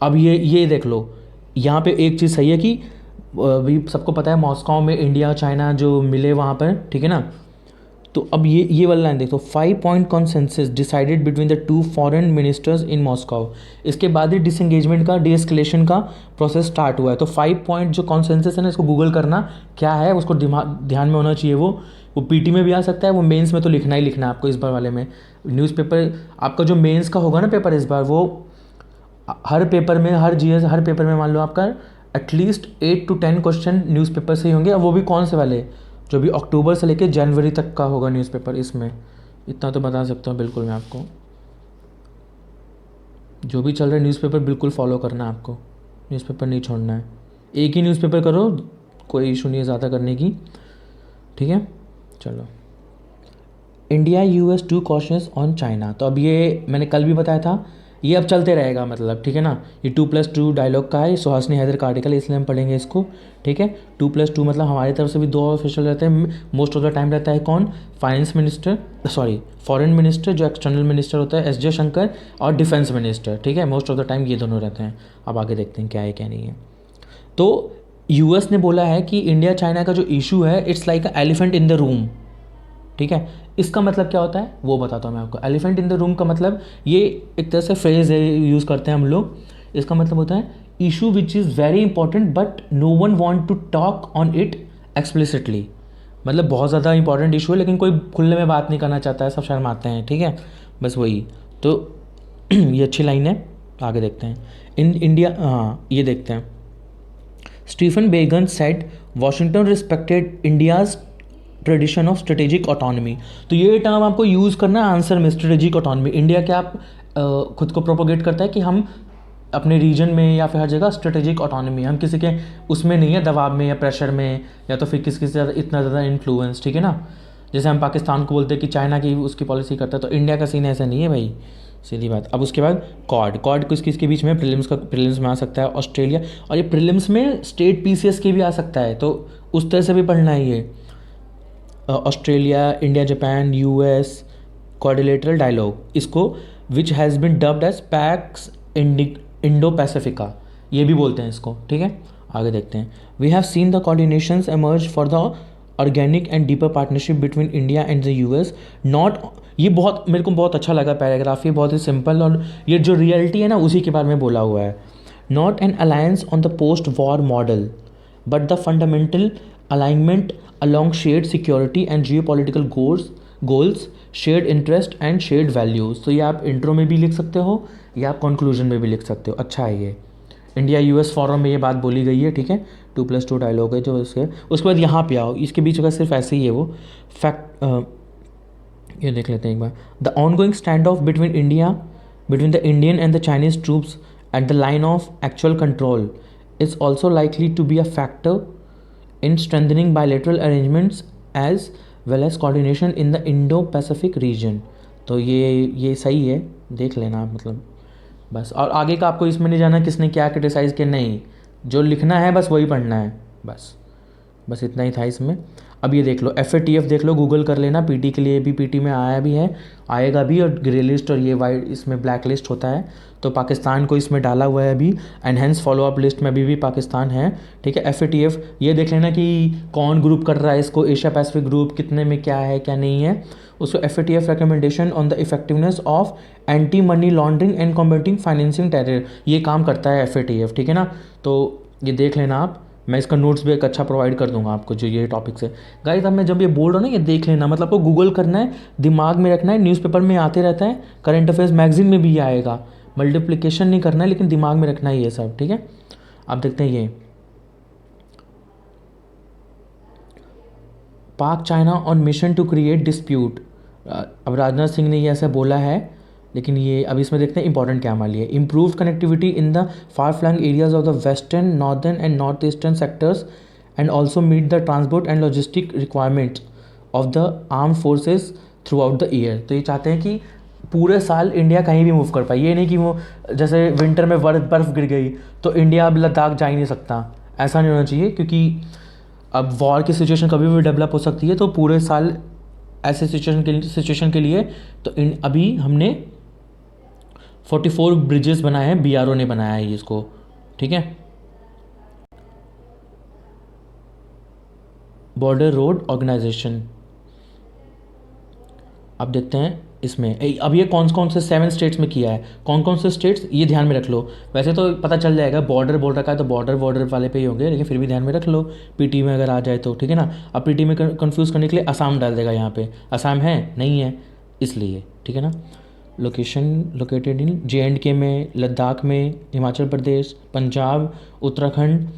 अब ये देख लो, यहाँ पे एक चीज़ सही है कि अभी सबको पता है मॉस्को में इंडिया चाइना जो मिले वहाँ पर, ठीक है ना। तो अब ये वाला लाइन देखो, 5 point consensus decided between the 2 foreign ministers in Moscow. इसके बाद ही डिसएंगेजमेंट का, डीएस्केलेशन का प्रोसेस स्टार्ट हुआ है। तो 5 पॉइंट जो कॉन्सेंसस है ना, इसको गूगल करना क्या है, उसको ध्यान में होना चाहिए। वो पीटी में भी आ सकता है, वो मेंस में तो लिखना ही लिखना है आपको। इस बार वाले में न्यूज़पेपर आपका जो मेंस का होगा ना पेपर इस बार, वो हर पेपर में, हर जीएस हर पेपर में मान लो आपका एटलीस्ट 8 to 10 क्वेश्चन न्यूज़पेपर से ही होंगे। और वो भी कौन से वाले, जो भी अक्टूबर से लेकर जनवरी तक का होगा न्यूज़पेपर। इसमें इतना तो बता सकता हूँ बिल्कुल मैं आपको, जो भी चल रहा है न्यूज़पेपर बिल्कुल फॉलो करना है आपको, न्यूज़पेपर नहीं छोड़ना है। एक ही न्यूज़पेपर करो, कोई इशू नहीं है ज़्यादा करने की, ठीक है। चलो, India US to cautions on China, तो अब ये मैंने कल भी बताया था, ये अब चलते रहेगा मतलब, ठीक है ना। ये 2+2 डायलॉग का है, सुहासिनी हैदर का आर्टिकल, इसलिए हम पढ़ेंगे इसको, ठीक है। 2+2 मतलब हमारी तरफ से भी 2 ऑफिशियल रहते हैं, मोस्ट ऑफ द टाइम रहता है कौन, फाइनेंस मिनिस्टर, फॉरेन मिनिस्टर जो एक्सटर्नल मिनिस्टर होता है एस जयशंकर, और डिफेंस मिनिस्टर, ठीक है। मोस्ट ऑफ द टाइम ये दोनों रहते हैं। अब आगे देखते हैं क्या है क्या नहीं है। तो यूएस ने बोला है कि इंडिया चाइना का जो इशू है, it's like a elephant in the room, ठीक है। इसका मतलब क्या होता है वो बताता हूँ मैं आपको। एलिफेंट इन द रूम का मतलब, ये एक तरह से फ्रेज है, यूज़ करते हैं हम लोग। इसका मतलब होता है issue which is very important but no one want to talk on it explicitly. मतलब बहुत ज़्यादा इंपॉर्टेंट इशू है लेकिन कोई खुले में बात नहीं करना चाहता है, सब शर्माते हैं, ठीक है। बस वही तो ये अच्छी लाइन है। आगे देखते हैं। इन इंडिया, हाँ ये देखते हैं। स्टीफन बेगन said Washington respected India's tradition of strategic autonomy. तो ये टर्म आपको यूज़ करना है आंसर में, स्ट्रेटेजिक ऑटोनॉमी। इंडिया क्या आप खुद को प्रोपोगेट करता है कि हम अपने रीजन में या फिर हर जगह स्ट्रेटेजिक ऑटोनॉमी, हम किसी के उसमें नहीं है, दबाव में या प्रेशर में, या तो फिर किसी से इतना ज़्यादा इन्फ्लुएंस, ठीक है ना। जैसे हम पाकिस्तान को बोलते हैं कि चाइना की उसकी पॉलिसी करता है, तो इंडिया का सीन ऐसा नहीं है भाई, सीधी बात। अब उसके बाद कॉड किस किस के बीच में, प्रीलिम्स में आ सकता है ऑस्ट्रेलिया, और ये प्रीलिम्स में स्टेट पीसीएस के भी आ सकता है, तो उस तरह से भी पढ़ना है ये। Australia, India, Japan, US quadrilateral dialogue, इसको which has been dubbed as Pax Indo Pacifica, ये भी बोलते हैं इसको, ठीक है। आगे देखते हैं। We have seen the coordinations emerge for the organic and deeper partnership between India and the US not. ये मेरे को बहुत अच्छा लगा पैराग्राफ, ये बहुत ही सिंपल, और ये जो रियलिटी है ना उसी के बारे में बोला हुआ है। not an alliance on the post-war model, but the fundamental alignment along shared security and geopolitical goals, shared interest and shared values। तो ये आप इंट्रो में भी लिख सकते हो या आप कंक्लूजन में भी लिख सकते हो। अच्छा है ये इंडिया यूएस फोरम में ये बात बोली गई है, ठीक है। 2+2 डायलॉग है जो उसके बाद यहाँ पे आओ, इसके बीच का सिर्फ ऐसे ही है वो फैक्ट। ये देख लेते हैं एक बार। The ongoing stand off between the Indian and the Chinese troops at the line of actual control is also likely to be a factor in strengthening bilateral arrangements as well as coordination in the Indo-Pacific region। तो ये सही है, देख लेना मतलब बस। और आगे का आपको इसमें नहीं जाना किसने क्या क्रिटिसाइज़ किया, नहीं, जो लिखना है बस वही पढ़ना है, बस इतना ही था इसमें। अब ये देख लो FATF देख लो, गूगल कर लेना, पीटी के लिए भी, पीटी में आया भी है, आएगा भी, और ग्रे लिस्ट और ये वाइट इसमें ब्लैक लिस्ट होता है। तो पाकिस्तान को इसमें डाला हुआ है अभी, एनहेंस फॉलोअप लिस्ट में भी पाकिस्तान है, ठीक है। FATF ये देख लेना कि कौन ग्रुप कर रहा है इसको, एशिया पैसिफिक ग्रुप कितने में क्या है क्या नहीं है उसको। FATF recommendation on the effectiveness of anti money laundering and combating financing terror, ये काम करता है FATF, ठीक है ना। तो ये देख लेना आप, मैं इसका नोट्स भी एक अच्छा प्रोवाइड कर दूंगा आपको जो ये टॉपिक्स है। गाइस अब मैं जब ये बोल रहा हूँ ना, ये देख लेना, मतलब आपको गूगल करना है, दिमाग में रखना है, न्यूज़पेपर में आते रहता है, करंट अफेयर्स मैगजीन में भी आएगा, मल्टीप्लिकेशन नहीं करना है लेकिन दिमाग में रखना है ये सब, ठीक है। आप देखते हैं ये Pak China on mission to create dispute. अब राजनाथ सिंह ने ये ऐसा बोला है, लेकिन ये अब इसमें देखते हैं इंपॉर्टेंट क्या मान लिया। Improve connectivity in the far flung areas of the western, northern and north eastern sectors and also meet the transport and logistic requirements of the arm forces throughout the year. तो ये चाहते हैं कि पूरे साल इंडिया कहीं भी मूव कर पाए, ये नहीं कि वो जैसे विंटर में बर्फ़ गिर गई तो इंडिया अब लद्दाख जा ही नहीं सकता, ऐसा नहीं होना चाहिए, क्योंकि अब वॉर की सिचुएशन कभी भी डेवलप हो सकती है। तो पूरे साल ऐसे सिचुएशन के लिए तो अभी हमने 44 ब्रिजेस बनाए हैं, BRO ने बनाया है इसको, ठीक है, बॉर्डर रोड ऑर्गेनाइजेशन। अब देखते हैं इसमें अब ये कौन कौन से 7 स्टेट्स में किया है, कौन कौन से स्टेट्स ये ध्यान में रख लो। वैसे तो पता चल जाएगा, बॉर्डर बोल रखा है तो बॉर्डर वाले पे ही होंगे, लेकिन फिर भी ध्यान में रख लो पीटी में अगर आ जाए तो, ठीक है ना। अब पीटी में कंफ्यूज करने के लिए असम डाल देगा, यहाँ पे असम है नहीं है इसलिए, ठीक है ना। लोकेशन लोकेटेड इन JNK में, लद्दाख में, हिमाचल प्रदेश, पंजाब, उत्तराखंड,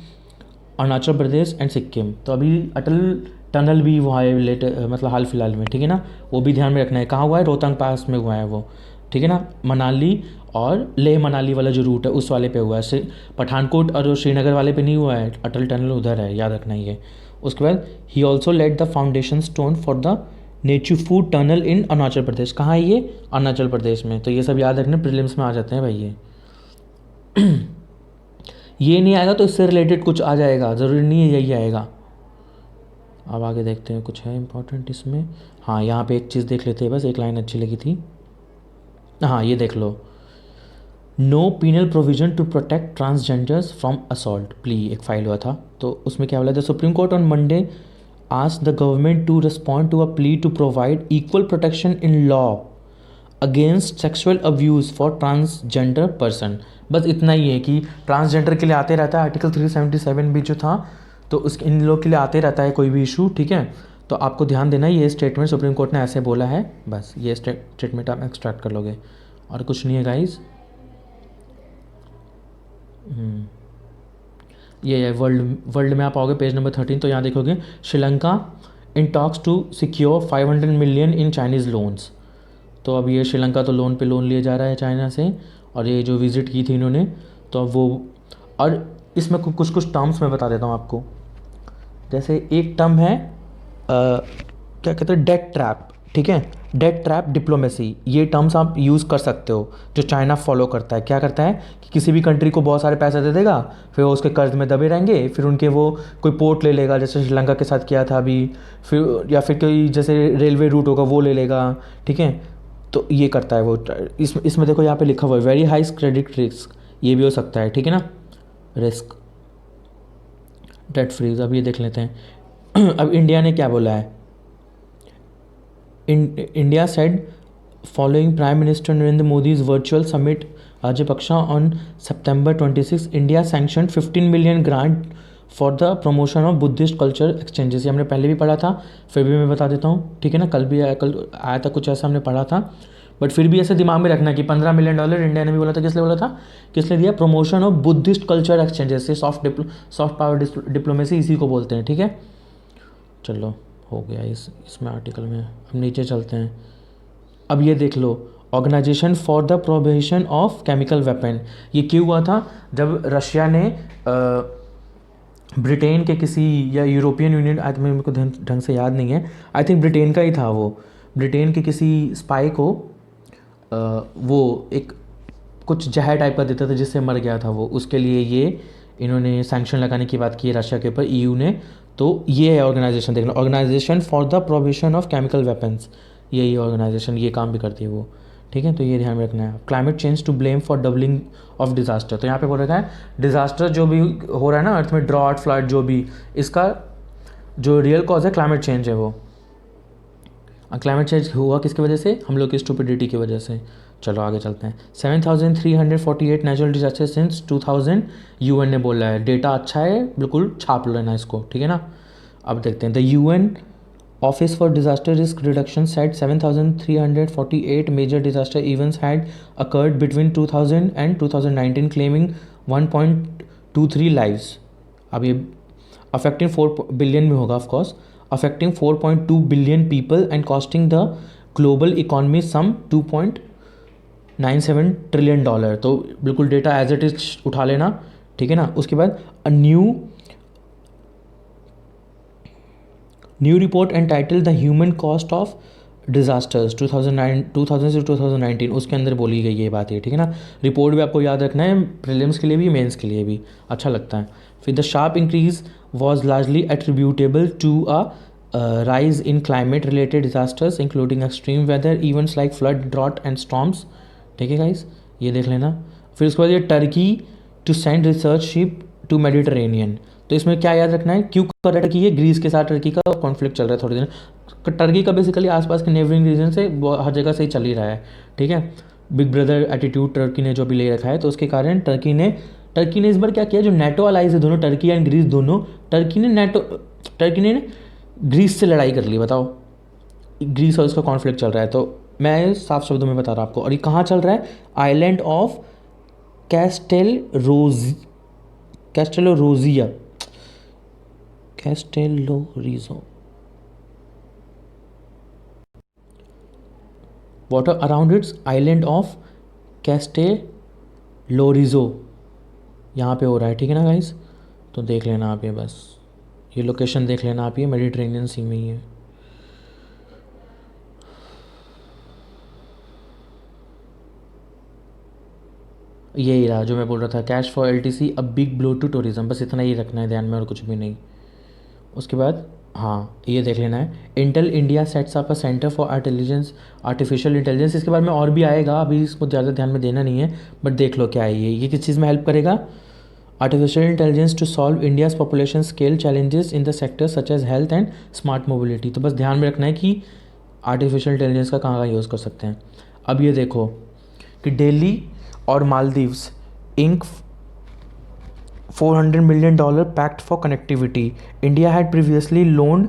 अरुणाचल प्रदेश एंड सिक्किम। तो अभी अटल टनल भी हुआ है मतलब हाल फिलहाल में, ठीक है ना, वो भी ध्यान में रखना है। कहाँ हुआ है, रोहतांग पास में हुआ है वो, ठीक है ना। मनाली और लेह मनाली वाला जो रूट है उस वाले पे हुआ है, पठानकोट और श्रीनगर वाले पे नहीं हुआ है, अटल टनल उधर है, याद रखना ये। उसके बाद he also laid the foundation stone for the Nechiphu tunnel in Arunachal Pradesh. कहाँ है ये, अरुणाचल प्रदेश में। तो ये सब याद रखना, प्रीलिम्स में आ जाते हैं भाई ये। ये नहीं आएगा तो इससे रिलेटेड कुछ आ जाएगा, ज़रूरी नहीं है यही आएगा। अब आगे देखते हैं कुछ है इंपॉर्टेंट इसमें। हाँ यहाँ पे एक चीज़ देख लेते हैं, बस एक लाइन अच्छी लगी थी। हाँ ये देख लो, no penal provision to protect transgenders from assault plea एक फाइल हुआ था, तो उसमें क्या बोला, the supreme court on Monday asked the government to respond to a plea to provide equal protection in law against sexual abuse for transgender person। बस इतना ही है कि ट्रांसजेंडर के लिए आते रहता है, आर्टिकल 377 भी जो था तो इन लोग के लिए आते रहता है कोई भी इशू, ठीक है। तो आपको ध्यान देना ये स्टेटमेंट सुप्रीम कोर्ट ने ऐसे बोला है, बस ये स्टेटमेंट आप एक्सट्रैक्ट कर लोगे और कुछ नहीं है गाइज। ये वर्ल्ड में आप आओगे पेज नंबर 13, तो यहाँ देखोगे Sri Lanka in talks to secure 500 million in Chinese loans. तो अब ये श्रीलंका तो लोन पे लोन लिए जा रहा है चाइना से, और ये जो विज़िट की थी इन्होंने तो अब वो, और इसमें कुछ टर्म्स मैं बता देता हूँ आपको। जैसे एक टर्म है क्या कहते हैं, डेट ट्रैप, ठीक है, डेट ट्रैप डिप्लोमेसी, ये टर्म्स आप यूज़ कर सकते हो जो चाइना फॉलो करता है। क्या करता है कि किसी भी कंट्री को बहुत सारे पैसे दे देगा, फिर वो उसके कर्ज में दबे रहेंगे, फिर उनके वो कोई पोर्ट ले लेगा, जैसे श्रीलंका के साथ किया था अभी, फिर या फिर कोई जैसे रेलवे रूट होगा वो ले लेगा, ठीक है। तो ये करता है वो। इसमें देखो यहाँ पे लिखा हुआ है वेरी हाई क्रेडिट रिस्क, ये भी हो सकता है, ठीक है ना, रिस्क डेट फ्रीज। अब ये देख लेते हैं अब इंडिया ने क्या बोला है। India said following Prime Minister Narendra Modi's virtual summit Rajapaksa on September 26 India sanctioned 15 million grant for the promotion of Buddhist culture exchanges। ये हमने पहले भी पढ़ा था, फिर भी मैं बता देता हूँ, ठीक है ना। कल आया था कुछ ऐसा हमने पढ़ा था, बट फिर भी ऐसे दिमाग में रखना कि $15 मिलियन इंडिया ने भी बोला था। किस लिए बोला था, किस लिए दिया, promotion of Buddhist culture exchanges से सॉफ्ट पावर डिप्लोमेसी इसी को बोलते हैं, ठीक है। चलो हो गया इसमें आर्टिकल में। हम नीचे चलते हैं। अब ये देख लो, organisation for the prohibition of chemical weapon. ये क्यों हुआ था, जब रशिया ने ब्रिटेन के किसी या यूरोपियन यूनियन, आज मेरे को ढंग से याद नहीं है, आई थिंक ब्रिटेन का ही था वो, ब्रिटेन के किसी स्पाई को वो एक कुछ जहर टाइप का देता था जिससे मर गया था वो, उसके लिए ये इन्होंने सैंक्शन लगाने की बात की है रशिया के ऊपर, ईयू ने। तो ये है ऑर्गेनाइजेशन, देखना, organisation for the prohibition of chemical weapons, यही ऑर्गेनाइजेशन ये काम भी करती है वो, ठीक है। तो ये ध्यान में रखना है। Climate change to blame for doubling of disaster, तो यहाँ पे बोल रखा है डिजास्टर जो भी हो रहा है ना अर्थ में, ड्रॉट फ्लड जो भी, इसका जो रियल कॉज है क्लाइमेट चेंज है वो। क्लाइमेट चेंज हुआ किसकी वजह से, हम लोग की स्टुपिडिटी की वजह से। चलो आगे चलते हैं। 7348 नेचुरल डिजास्टर सिंस 2000 यूएन ने बोला है। डेटा अच्छा है, बिल्कुल छाप लेना इसको, ठीक है ना। अब देखते हैं, the UN office for disaster risk reduction set 7348 major disaster events had occurred between 2000 and 2019 claiming 1.23 lives. अब ये अफेक्टिंग 4 बिलियन में होगा of course, affecting 4.2 billion people and costing the global economy some 2.97 trillion dollar. तो बिल्कुल डेटा एज इट इज उठा लेना, ठीक है ना। उसके बाद a new report entitled the human cost of disasters 2000 से 2019, उसके अंदर बोली गई ये बात है, ठीक है ना। रिपोर्ट भी आपको याद रखना है, प्रीलिम्स के लिए भी, मेंस के लिए भी, अच्छा लगता है। फिर the sharp increase was largely attributable to a rise in climate related disasters including extreme weather events like flood, drought and storms, ठीक है गाइस, ये देख लेना। फिर उसके बाद ये Turkey to send research ship to Mediterranean, तो इसमें क्या याद रखना है, क्यों कर रहा है कि ये ग्रीस के साथ टर्की का कॉन्फ्लिक्ट चल रहा है थोड़े दिन, टर्की का बेसिकली आसपास के नेबरिंग रीजन से हर जगह से ही चल ही रहा है, ठीक है। बिग ब्रदर एटीट्यूड टर्की ने जो भी ले रखा है, तो उसके कारण टर्की ने इस बार क्या किया, जो नेटो अलाइज है दोनों, टर्की एंड ग्रीस दोनों, टर्की ने ग्रीस से लड़ाई कर ली। बताओ, ग्रीस और उसका कॉन्फ्लिक्ट चल रहा है, तो मैं साफ शब्दों में बता रहा हूँ आपको। और ये कहाँ चल रहा है, island of Castellorizo, water around its island of Castellorizo, यहाँ पे हो रहा है, ठीक है ना गाइस। तो देख लेना आप, ये बस ये लोकेशन देख लेना आप, ये मेडिटेरेनियन सी में ही है। यही रहा जो मैं बोल रहा था, cash for LTC a big blow to tourism, बस इतना ही रखना है ध्यान में और कुछ भी नहीं। उसके बाद हाँ ये देख लेना है, Intel India sets up a centre for artificial intelligence. इसके बारे में और भी आएगा, अभी इसको ज़्यादा ध्यान में देना नहीं है, बट देख लो क्या है ये किस चीज़ में हेल्प करेगा, artificial intelligence to solve India's population scale challenges in the sector such as health and smart mobility. तो बस ध्यान में रखना है कि आर्टिफिशियल इंटेलिजेंस का कहाँ यूज़ कर सकते हैं। अब ये देखो कि दिल्ली और Maldives ink $400 million pact for connectivity, India had previously loaned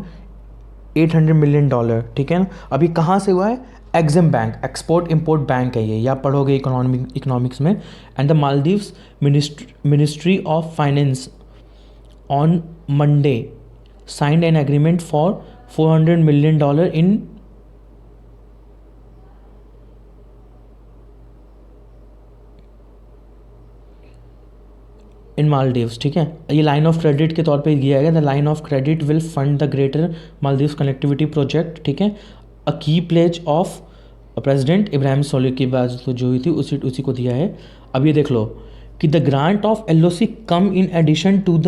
$800 million, ठीक है ना। अभी कहाँ से हुआ है, EXIM bank, export import bank है ये, आप पढ़ोगे इकोनॉमिक्स में। And the Maldives ministry of finance on Monday signed an agreement for $400 million इन मालदीव्स, ठीक है। ये लाइन ऑफ क्रेडिट के तौर पे दिया गया, the line of credit will fund the greater Maldives connectivity project, ठीक है। A key pledge of president Ibrahim Solih की बात तो जो हुई थी उसी को दिया है। अब ये देख लो कि the grant of LOC come in addition to the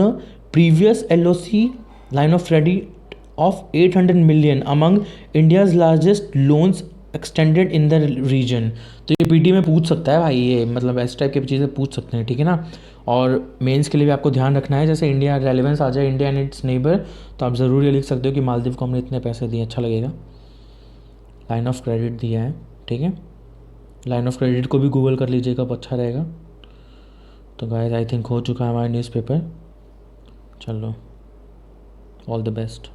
previous LOC line of credit of 800 million among India's largest loans extended in the region. तो ये पीटी में पूछ सकता है भाई, ये मतलब इस टाइप की चीज़ें पूछ सकते हैं, ठीक है ना। और मेंस के लिए भी आपको ध्यान रखना है, जैसे इंडिया रेलेवेंस आ जाए, इंडिया एंड इट्स नेबर, तो आप ज़रूर ये लिख सकते हो कि मालदीव को हमने इतने पैसे दिए, अच्छा लगेगा। लाइन ऑफ क्रेडिट दिया है, ठीक है। लाइन ऑफ क्रेडिट को भी गूगल कर लीजिएगा, अच्छा रहेगा। तो गाइस आई थिंक हो चुका है हमारा न्यूज़पेपर। चलो, ऑल द बेस्ट।